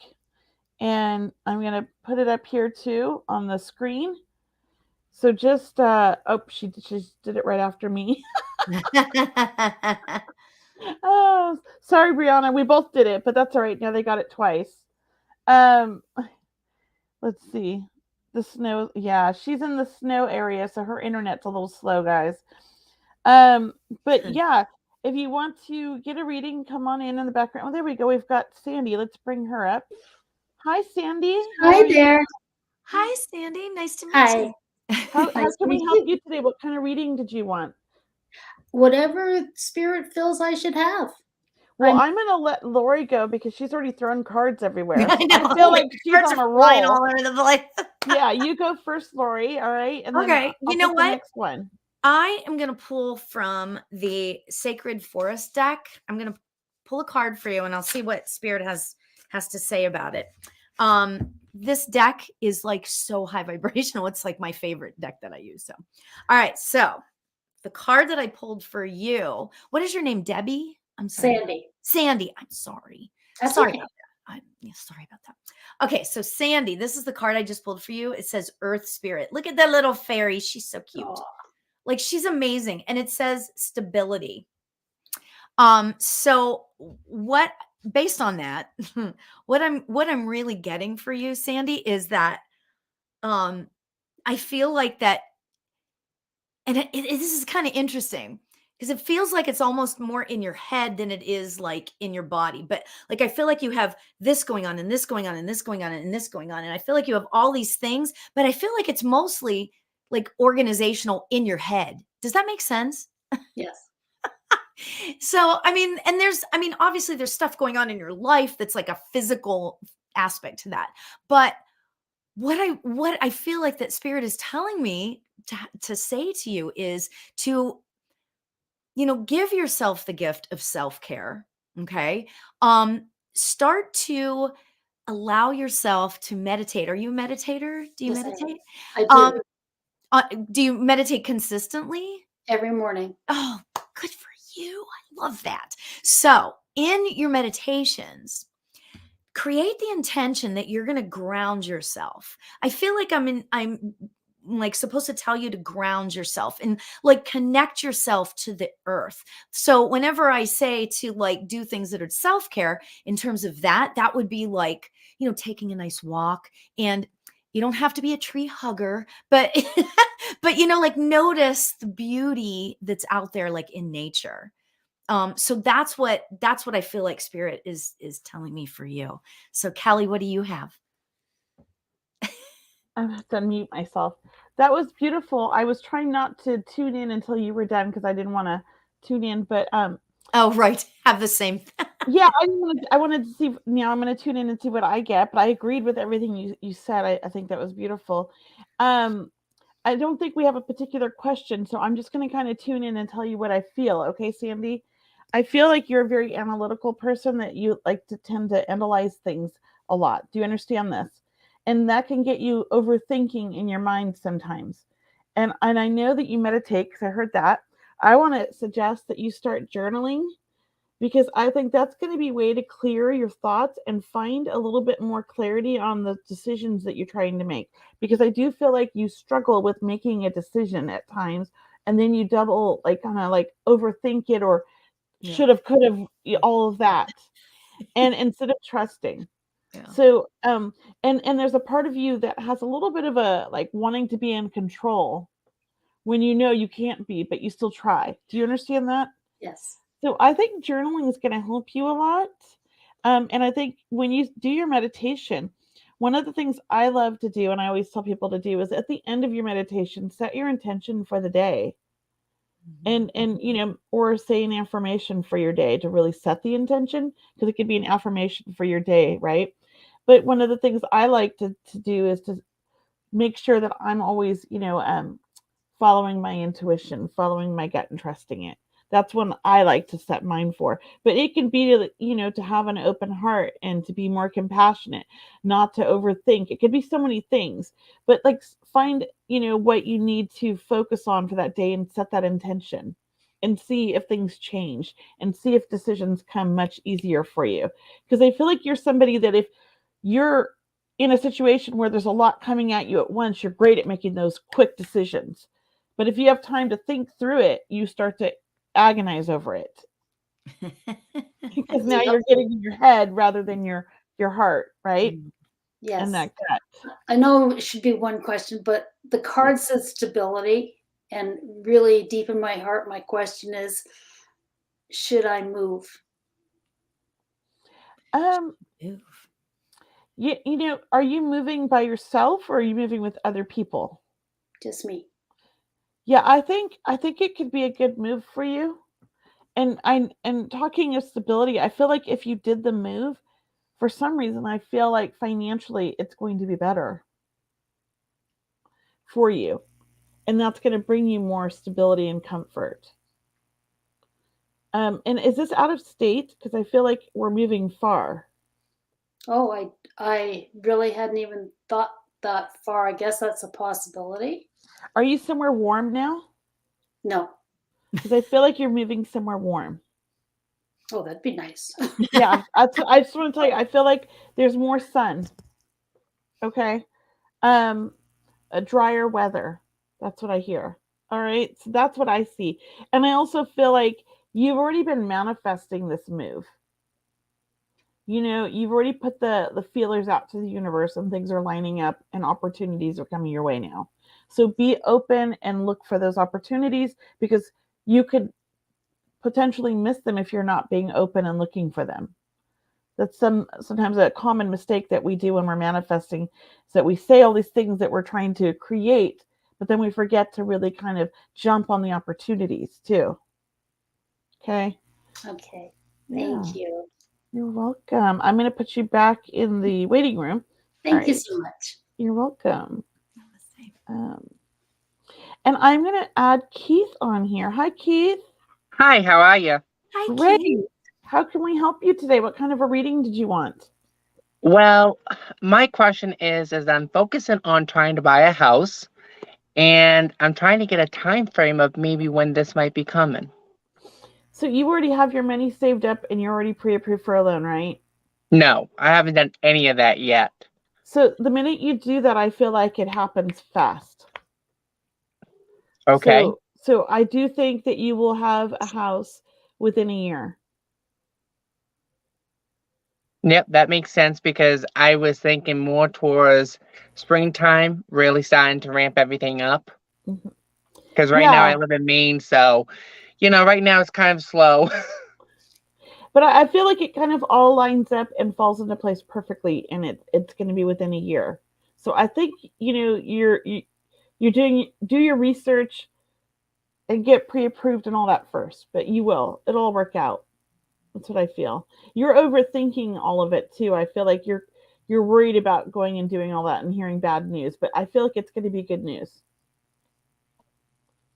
and I'm going to put it up here, too, on the screen. So just, she did it right after me. Oh, sorry, Brianna. We both did it, but that's all right. Now they got it twice. Let's see. The snow. Yeah, she's in the snow area, so her internet's a little slow, guys. But yeah, if you want to get a reading, come on in the background. Oh, there we go. We've got Sandy. Let's bring her up. Hi, Sandy.
Hi there.
Hi, Sandy. Nice to meet you.
How can we help you today? What kind of reading did you want?
Whatever spirit feels I should have.
Well, I'm going to let Lauri go because she's already thrown cards everywhere.
I know.
I feel like she's
Cards
on a
are flying
roll.
all over the place.
Yeah, you go first, Lauri. All right. And then
Okay.
I'll
You know
pick the
what?
next one.
I am going to pull from the Sacred Forest deck. I'm going to pull a card for you and I'll see what Spirit has to say about it. This deck is like so high vibrational. It's like my favorite deck that I use. So, all right. So the card that I pulled for you, what is your name? Debbie? I'm sorry.
Sandy.
Sandy. I'm sorry.
That's
sorry
okay.
about that. I'm sorry about that. Okay. So Sandy, this is the card I just pulled for you. It says Earth Spirit. Look at that little fairy. She's so cute.
Aw.
Like she's amazing. And it says stability. So what, based on that, what I'm really getting for you, Sandy, is that, I feel like that, and this is kind of interesting because it feels like it's almost more in your head than it is like in your body. But like, I feel like you have this going on and this going on and this going on and this going on. And I feel like you have all these things, but I feel like it's mostly like organizational in your head. Does that make sense?
Yes.
So, I mean, obviously there's stuff going on in your life that's like a physical aspect to that. But what I feel like that Spirit is telling me to say to you is to, give yourself the gift of self-care. Okay. Start to allow yourself to meditate. Are you a meditator? Do you
Yes,
meditate?
I do.
Do you meditate consistently?
Every morning.
Oh, good for you. I love that. So in your meditations, create the intention that you're going to ground yourself. I feel like I'm like supposed to tell you to ground yourself and like connect yourself to the earth. So whenever I say to like do things that are self-care in terms of that would be like, taking a nice walk, and you don't have to be a tree hugger, but but like notice the beauty that's out there like in nature. So that's what I feel like Spirit is telling me for you. So Kelley, what do you have?
I have to unmute myself. That was beautiful. I was trying not to tune in until you were done because I didn't want to tune in, but
oh, right. Have the same.
yeah, I wanted to see. Now I'm going to tune in and see what I get, but I agreed with everything you said. I think that was beautiful. I don't think we have a particular question, so I'm just going to kind of tune in and tell you what I feel. Okay, Sandy? I feel like you're a very analytical person, that you like to tend to analyze things a lot. Do you understand this? And that can get you overthinking in your mind sometimes. And I know that you meditate because I heard that. I want to suggest that you start journaling, because I think that's going to be a way to clear your thoughts and find a little bit more clarity on the decisions that you're trying to make. Because I do feel like you struggle with making a decision at times, and then you double, like, kind of like overthink it, or should have, could have, all of that. And instead of trusting. Yeah. So, and there's a part of you that has a little bit of a, like, wanting to be in control when you can't be, but you still try. Do you understand that?
Yes.
So I think journaling is going to help you a lot. And I think when you do your meditation, one of the things I love to do, and I always tell people to do, is at the end of your meditation, set your intention for the day. And or say an affirmation for your day to really set the intention, because it could be an affirmation for your day, right? But one of the things I like to do is to make sure that I'm always, following my intuition, following my gut, and trusting it. That's when I like to set mine for. But it can be, to have an open heart and to be more compassionate, not to overthink. It could be so many things, but like find, what you need to focus on for that day and set that intention and see if things change and see if decisions come much easier for you. Because I feel like you're somebody that if you're in a situation where there's a lot coming at you at once, you're great at making those quick decisions. But if you have time to think through it, you start to agonize over it. Because now you're getting in your head rather than your heart, right?
Yes.
And that gut.
I know it should be one question, but the card says stability, and really deep in my heart, my question is, should I move?
Are you moving by yourself, or are you moving with other people?
Just me.
Yeah, I think it could be a good move for you. And talking of stability, I feel like if you did the move, for some reason, I feel like financially it's going to be better for you. And that's going to bring you more stability and comfort. And is this out of state? Because I feel like we're moving far.
Oh, I really hadn't even thought that far. I guess that's a possibility.
Are you somewhere warm now?
No.
Because I feel like you're moving somewhere warm.
Oh, that'd be nice.
Yeah, I just want to tell you, I feel like there's more sun. Okay. A drier weather. That's what I hear. All right. So that's what I see. And I also feel like you've already been manifesting this move. You've already put the feelers out to the universe and things are lining up and opportunities are coming your way now. So be open and look for those opportunities because you could potentially miss them if you're not being open and looking for them. That's sometimes a common mistake that we do when we're manifesting is that we say all these things that we're trying to create, but then we forget to really kind of jump on the opportunities too. Okay.
Okay.
Yeah.
Thank you.
You're welcome. I'm going to put you back in the waiting room.
Thank you so much.
You're welcome. And I'm going to add Keith on here. Hi, Keith.
Hi, how are you?
Hi,
Great.
Keith.
How can we help you today? What kind of a reading did you want?
Well, my question is I'm focusing on trying to buy a house, and I'm trying to get a time frame of maybe when this might be coming.
So you already have your money saved up and you're already pre-approved for a loan, right?
No, I haven't done any of that yet.
So the minute you do that, I feel like it happens fast.
Okay.
So I do think that you will have a house within a year.
Yep, that makes sense because I was thinking more towards springtime, really starting to ramp everything up. Because right now I live in Maine, so, right now it's kind of slow.
But I feel like it kind of all lines up and falls into place perfectly, and it's going to be within a year. So I think you're do your research and get pre-approved and all that first, but it'll all work out. That's what I feel. You're overthinking all of it too. I feel like you're worried about going and doing all that and hearing bad news, but I feel like it's going to be good news.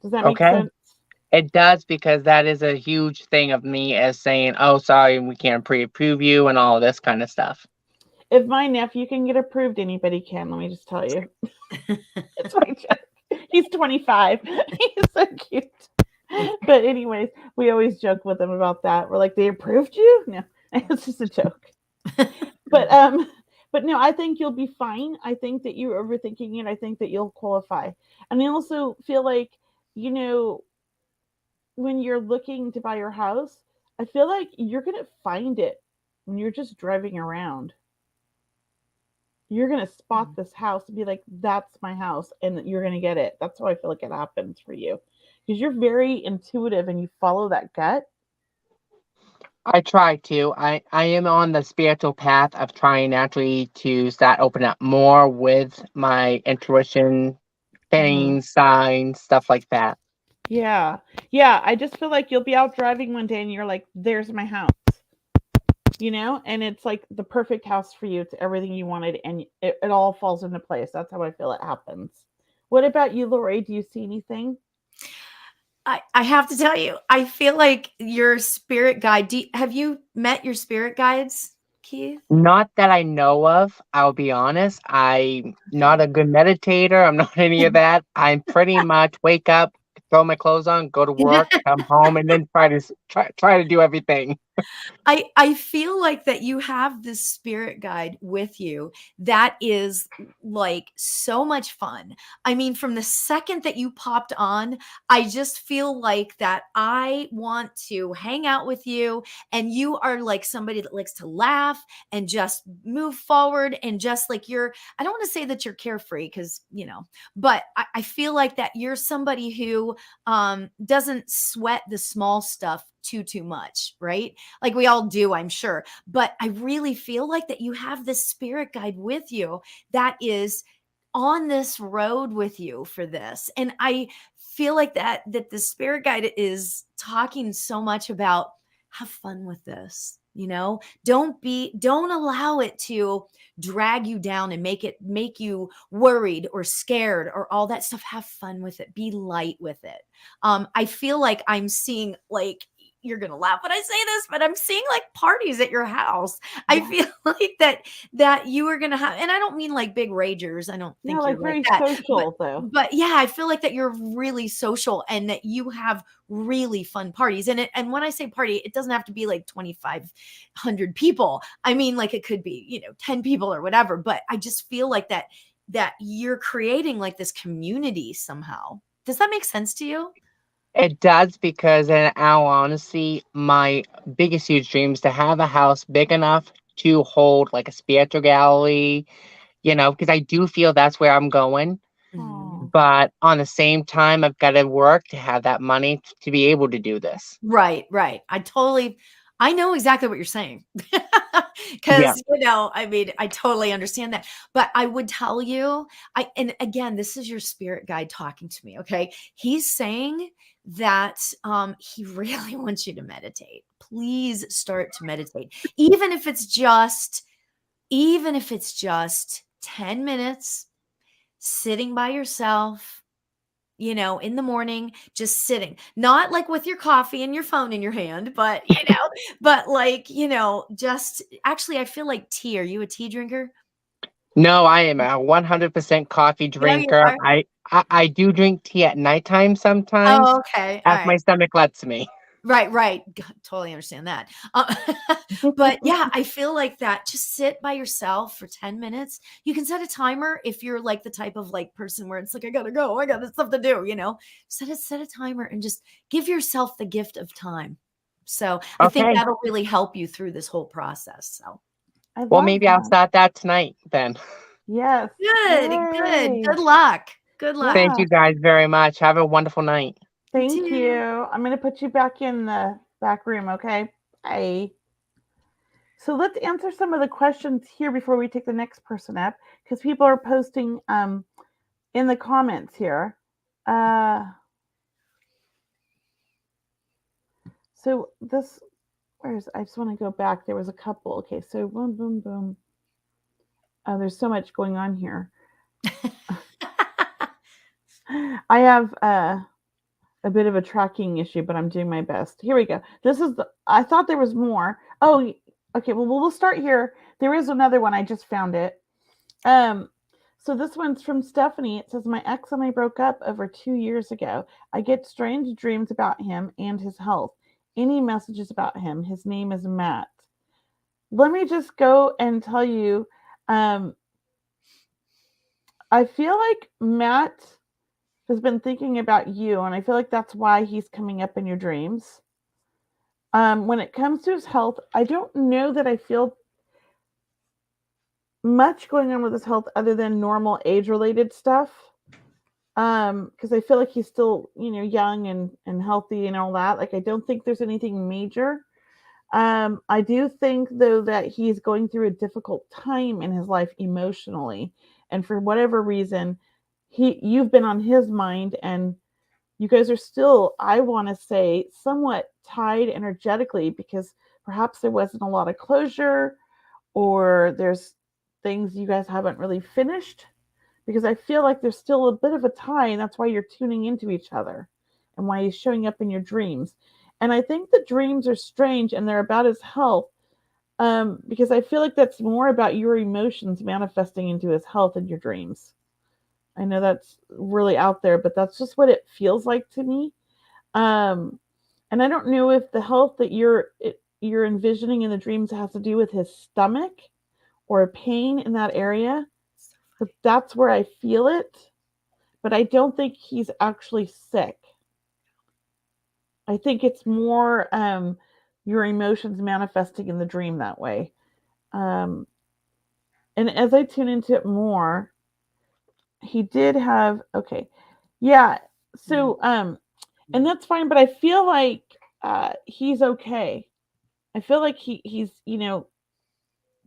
Does that make sense?
It does, because that is a huge thing of me as saying, oh, sorry, we can't pre-approve you and all this kind of stuff.
If my nephew can get approved, anybody can. Let me just tell you. It's my joke. He's 25. He's so cute. But anyways, we always joke with him about that. We're like, they approved you? No, it's just a joke. But no, I think you'll be fine. I think that you're overthinking it. I think that you'll qualify. And I also feel like, when you're looking to buy your house, I feel like you're going to find it when you're just driving around. You're going to spot this house and be like, that's my house. And you're going to get it. That's how I feel like it happens for you. Because you're very intuitive and you follow that gut.
I try to. I am on the spiritual path of trying naturally to start opening up more with my intuition, things, signs, stuff like that.
Yeah. Yeah. I just feel like you'll be out driving one day and you're like, there's my house. And it's like the perfect house for you. It's everything you wanted and it all falls into place. That's how I feel it happens. What about you, Lauri? Do you see anything?
I have to tell you, I feel like your spirit guide. Have you met your spirit guides, Keith?
Not that I know of. I'll be honest. I'm not a good meditator. I'm not any of that. I'm pretty much wake up, throw my clothes on, go to work, come home, and then try to do everything.
I feel like that you have this spirit guide with you that is like so much fun. I mean, from the second that you popped on, I just feel like that I want to hang out with you, and you are like somebody that likes to laugh and just move forward, and just like I don't want to say that you're carefree because, but I feel like that you're somebody who doesn't sweat the small stuff too much, right? Like we all do, I'm sure. But I really feel like that you have this spirit guide with you that is on this road with you for this. And I feel like that the spirit guide is talking so much about have fun with this. Don't allow it to drag you down and make you worried or scared or all that stuff. Have fun with it. Be light with it. I feel like I'm seeing, like, you're going to laugh when I say this, but I'm seeing like parties at your house. Yeah. I feel like that you are going to have, and I don't mean like big ragers. I don't think you're
very
like that,
social though.
But yeah, I feel like that you're really social and that you have really fun parties. And when I say party, it doesn't have to be like 2,500 people. I mean, like it could be, 10 people or whatever, but I just feel like that you're creating like this community somehow. Does that make sense to you?
It does, because in all honesty, my biggest huge dream is to have a house big enough to hold like a spiritual gallery, because I do feel that's where I'm going.
Mm-hmm.
But on the same time, I've got to work to have that money to be able to do this.
Right. I know exactly what you're saying. Because, I mean, I totally understand that. But I would tell you, and again, this is your spirit guide talking to me. Okay. He's saying that he really wants you to meditate. Please start to meditate. Even if it's just 10 minutes sitting by yourself, in the morning, just sitting, not like with your coffee and your phone in your hand, but, but like, just actually, I feel like tea. Are you a tea drinker?
No, I am a 100% coffee drinker. I do drink tea at nighttime sometimes.
Oh, okay.
As my stomach lets me.
Right. God, totally understand that. But yeah, I feel like that. Just sit by yourself for 10 minutes. You can set a timer if you're like the type of like person where it's like, I gotta go. I got stuff to do, set a timer and just give yourself the gift of time. So I think that'll really help you through this whole process. So,
well, maybe I'll start that tonight then.
Yes.
Good luck.
Thank you guys very much. Have a wonderful night.
Thank you. I'm going to put you back in the back room, okay? Bye. So let's answer some of the questions here before we take the next person up, because people are posting in the comments here. So this, I just want to go back. There was a couple. Okay, so boom, boom, boom. Oh, there's so much going on here. I have a bit of a tracking issue, but I'm doing my best. Here we go. This is I thought there was more. Oh, okay. Well, we'll start here. There is another one. I just found it. So this one's from Stephanie. It says, my ex and I broke up over 2 years ago. I get strange dreams about him and his health. Any messages about him? His name is Matt. Let me just go and tell you, I feel like Matt has been thinking about you, and I feel like that's why he's coming up in your dreams. When it comes to his health, I don't know that I feel much going on with his health other than normal age-related stuff. Because I feel like he's still, young and healthy and all that. Like, I don't think there's anything major. I do think, though, that he's going through a difficult time in his life emotionally, and for whatever reason, you've been on his mind, and you guys are still, I want to say, somewhat tied energetically, because perhaps there wasn't a lot of closure, or there's things you guys haven't really finished, because I feel like there's still a bit of a tie, and that's why you're tuning into each other and why he's showing up in your dreams. And I think the dreams are strange, and they're about his health, because I feel like that's more about your emotions manifesting into his health in your dreams. I know that's really out there, but that's just what it feels like to me. And I don't know if the health that you're envisioning in the dreams has to do with his stomach or a pain in that area. But that's where I feel it. But I don't think he's actually sick. I think it's more your emotions manifesting in the dream that way. And as I tune into it more, he did have, okay. Yeah. So, and that's fine, but I feel like he's okay. I feel like he's,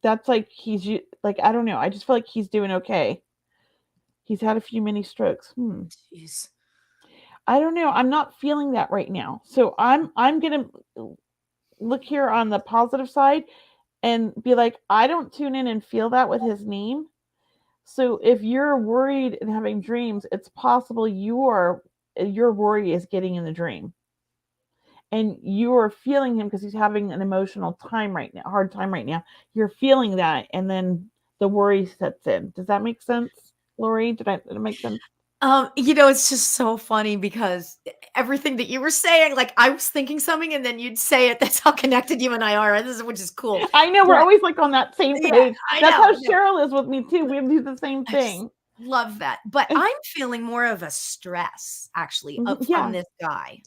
that's like, he's like, I don't know. I just feel like he's doing okay. He's had a few mini strokes.
Jeez.
I don't know. I'm not feeling that right now. So I'm gonna look here on the positive side and be like, I don't tune in and feel that with his name. So if you're worried and having dreams, it's possible your worry is getting in the dream. And you are feeling him because he's having an emotional time right now, hard time right now. You're feeling that, and then the worry sets in. Does that make sense, Lauri? Did it make sense?
It's just so funny because everything that you were saying, like I was thinking something and then you'd say it. That's how connected you and I are. Which is cool.
I know, we're always like on that same page.
Yeah,
That's how Cheryl is with me too. We do the same thing.
Love that. But I'm feeling more of a stress actually from this guy.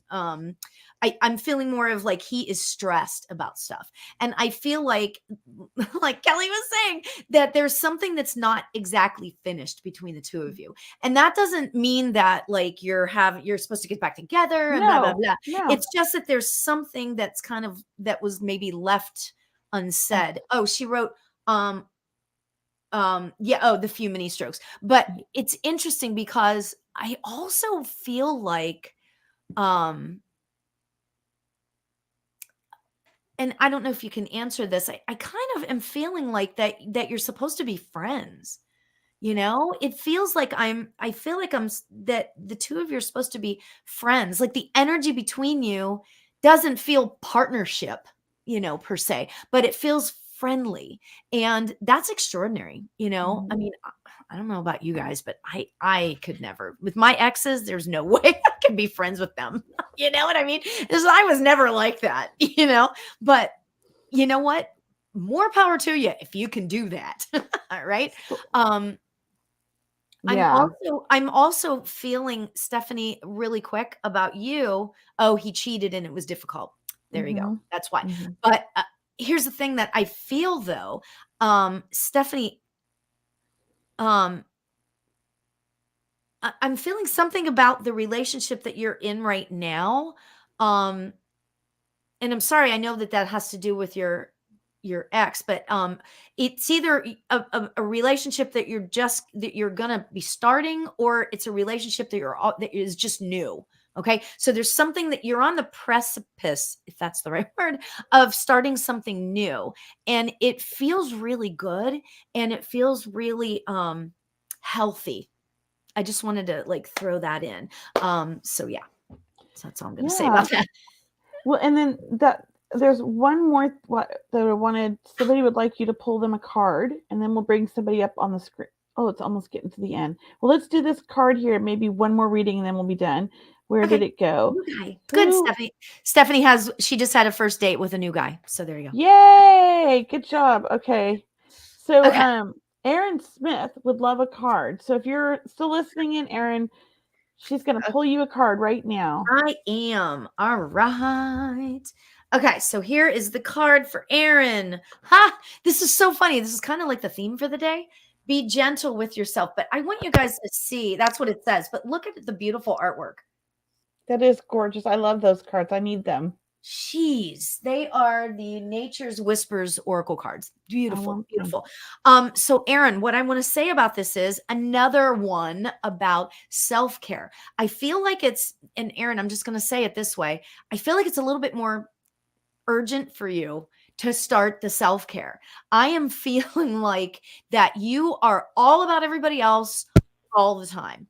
I'm feeling more of like he is stressed about stuff. And I feel like Kelley was saying, that there's something that's not exactly finished between the two of you. And that doesn't mean that like you're supposed to get back together and blah, blah, blah. No. It's just that there's something that's that was maybe left unsaid. Oh, she wrote, the few mini strokes. But it's interesting because I also feel like, and I don't know if you can answer this. I kind of am feeling like that you're supposed to be friends. It feels like that the two of you are supposed to be friends. Like the energy between you doesn't feel partnership, per se, but it feels friendly. And that's extraordinary. I mean, I don't know about you guys, but I could never, with my exes, there's no way I can be friends with them. You know what I mean? I was never like that, but you know what? More power to you if you can do that. Right. I'm also feeling, Stephanie, really quick about you. Oh, he cheated and it was difficult. There you go. That's why. But here's the thing that I feel though, Stephanie, I'm feeling something about the relationship that you're in right now. And I'm sorry, I know that has to do with your ex, but it's either a relationship that you're gonna be starting, or it's a relationship that is just new. Okay. So there's something that you're on the precipice, if that's the right word, of starting something new. And it feels really good. And it feels really healthy. I just wanted to throw that in. So yeah. So that's all I'm going to say about that.
Well, and then there's one more that I wanted. Somebody would like you to pull them a card, and then we'll bring somebody up on the screen. Oh, it's almost getting to the end. Well, let's do this card here. Maybe one more reading, and then we'll be done. Where did it go?
Okay. Good, Stephanie. Stephanie she just had a first date with a new guy. So there you go.
Yay! Good job. Okay. So Aaron Smith would love a card. So if you're still listening in, Aaron, she's going to pull you a card right now.
I am. All right. Okay. So here is the card for Aaron. This is so funny. This is kind of like the theme for the day. Be gentle with yourself. But I want you guys to see, that's what it says. But look at the beautiful artwork.
That is gorgeous. I love those cards. I need them.
Jeez, they are the Nature's Whispers Oracle cards. Beautiful, beautiful. So Aaron, what I want to say about this is another one about self-care. I feel like and Aaron, I'm just going to say it this way. I feel like it's a little bit more urgent for you to start the self-care. I am feeling like that you are all about everybody else all the time.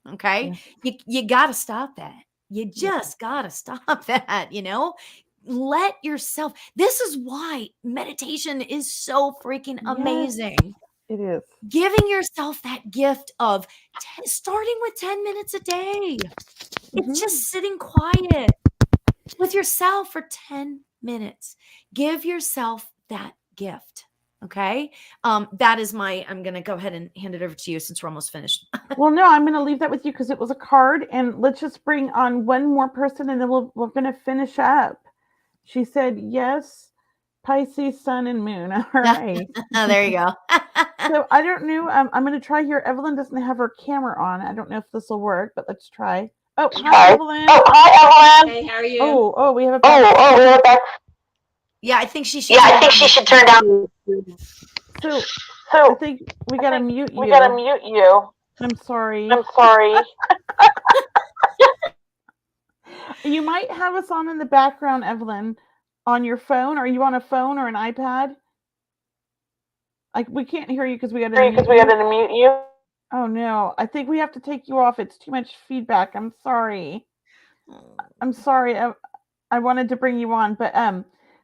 Okay. You got to stop that. You just got to stop that, let yourself, this is why meditation is so freaking amazing.
It is.
Giving yourself that gift of starting with 10 minutes a day. It's just sitting quiet with yourself for 10 minutes. Give yourself that gift. Okay. That is I'm going to go ahead and hand it over to you since we're almost finished.
Well, no, I'm going to leave that with you because it was a card, and let's just bring on one more person and then we're going to finish up. She said, yes, Pisces, sun and moon. All right.
There you go.
So I don't know. I'm going to try here. Evelyn doesn't have her camera on. I don't know if this will work, but let's try. Oh, hi, Evelyn.
Oh, hi, Evelyn.
Hey, how are you?
Oh, we have a
we have a
Yeah, I think she should.
Yeah, I think she should turn down.
So I think we gotta mute you.
We gotta mute you.
I'm sorry.
I'm sorry.
You might have us on in the background, Evelyn, on your phone. Are you on a phone or an iPad? Like, we can't hear you because we got to
mute you.
Oh no, I think we have to take you off. It's too much feedback. I'm sorry. I'm sorry. I wanted to bring you on, but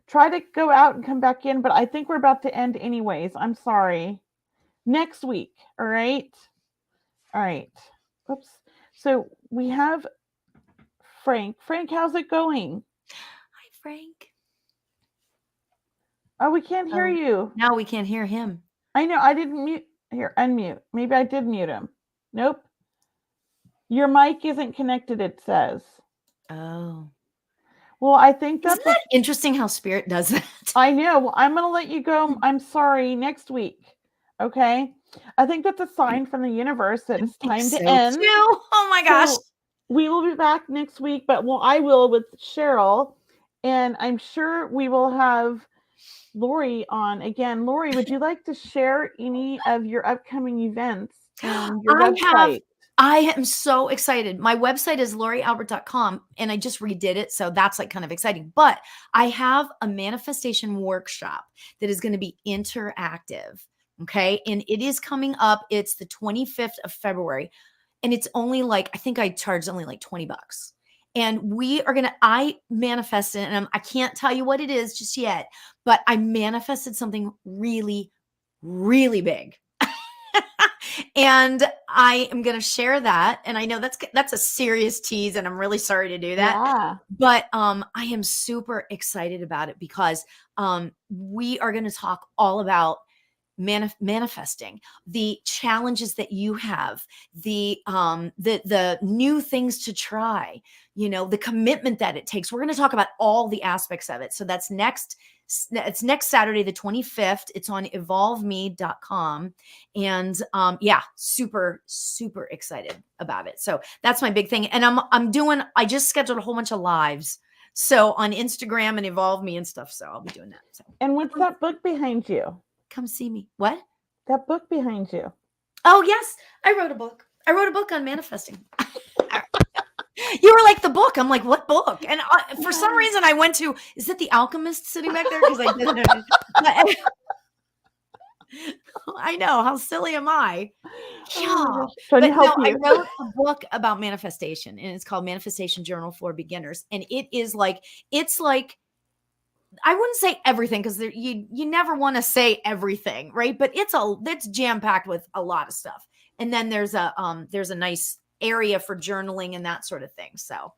try to go out and come back in, but I think we're about to end anyways. I'm sorry. Next week, all right? All right. Oops. So we have Frank. Frank, how's it going?
Hi, Frank.
Oh, we can't hear you.
Now we can't hear him.
I know. I didn't mute. Here, unmute. Maybe I did mute him. Nope. Your mic isn't connected, it says.
Oh.
Well, I think that's
Isn't that interesting how Spirit does that?
I know. Well, I'm going to let you go. I'm sorry. Next week. Okay. I think that's a sign from the universe that it's time to end.
Too. Oh my gosh.
So we will be back next week, but I will with Cheryl, and I'm sure we will have Lauri on again. Lauri, would you like to share any of your upcoming events and your website?
I am so excited. My website is laurialbert.com, and I just redid it. So that's like kind of exciting. But I have a manifestation workshop that is going to be interactive. Okay. And it is coming up. It's the 25th of February. And it's only like, I think I charged only like $20. And I manifested, and I can't tell you what it is just yet, but I manifested something really, really big. And I am going to share that. And I know that's a serious tease, and I'm really sorry to do that.
Yeah.
But I am super excited about it because we are going to talk all about manifesting, the challenges that you have, the new things to try, the commitment that it takes. We're going to talk about all the aspects of it. So it's next Saturday, the 25th. It's on evolveme.com. And super, super excited about it. So that's my big thing. And I just scheduled a whole bunch of lives. So on Instagram and Evolve Me and stuff. So I'll be doing that. So.
And what's that book behind you?
Come see me. What?
That book behind you.
Oh, yes. I wrote a book. I wrote a book on manifesting. You were like, the book. I'm like, what book? And for some reason I went to, is it The Alchemist sitting back there? Because I didn't know. I know. How silly am I? Yeah.
I
wrote a book about manifestation, and it's called Manifestation Journal for Beginners. And it's like, I wouldn't say everything, because you never want to say everything, right? But it's jam-packed with a lot of stuff. And then there's a nice area for journaling and that sort of thing. So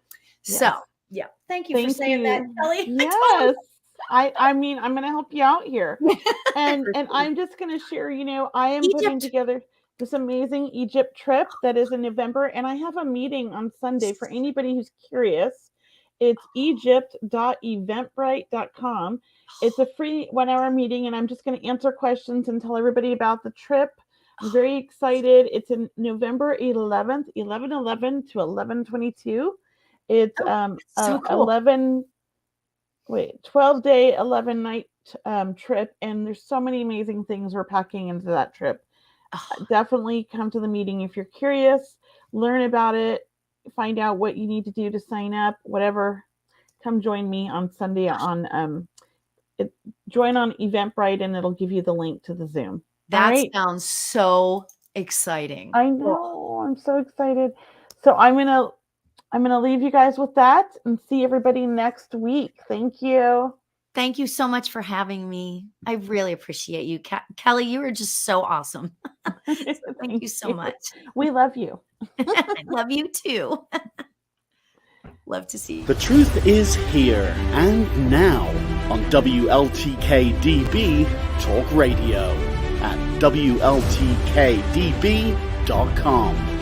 yeah. Thank you for saying that, Kelley.
Yes. I mean, I'm going to help you out here. And I'm just going to share, I am putting together this amazing Egypt trip that is in November. And I have a meeting on Sunday for anybody who's curious. It's egypt.eventbrite.com. It's a free 1-hour meeting, and I'm just going to answer questions and tell everybody about the trip. I'm very excited. It's in November 11th, 11/11 to 11/22. It's 12-day, 11-night trip, and there's so many amazing things we're packing into that trip. Definitely come to the meeting if you're curious, learn about it, find out what you need to do to sign up, whatever. Come join me on Sunday on join on Eventbrite, and it'll give you the link to the Zoom.
That sounds so exciting.
I know. I'm so excited. So I'm gonna leave you guys with that and see everybody next week. Thank you.
Thank you so much for having me. I really appreciate you. Kelley, you are just so awesome. So thank you so much.
We love you.
I love you too. Love to see you.
The truth is here and now on WLTK-DB Talk Radio at WLTK-DB.com.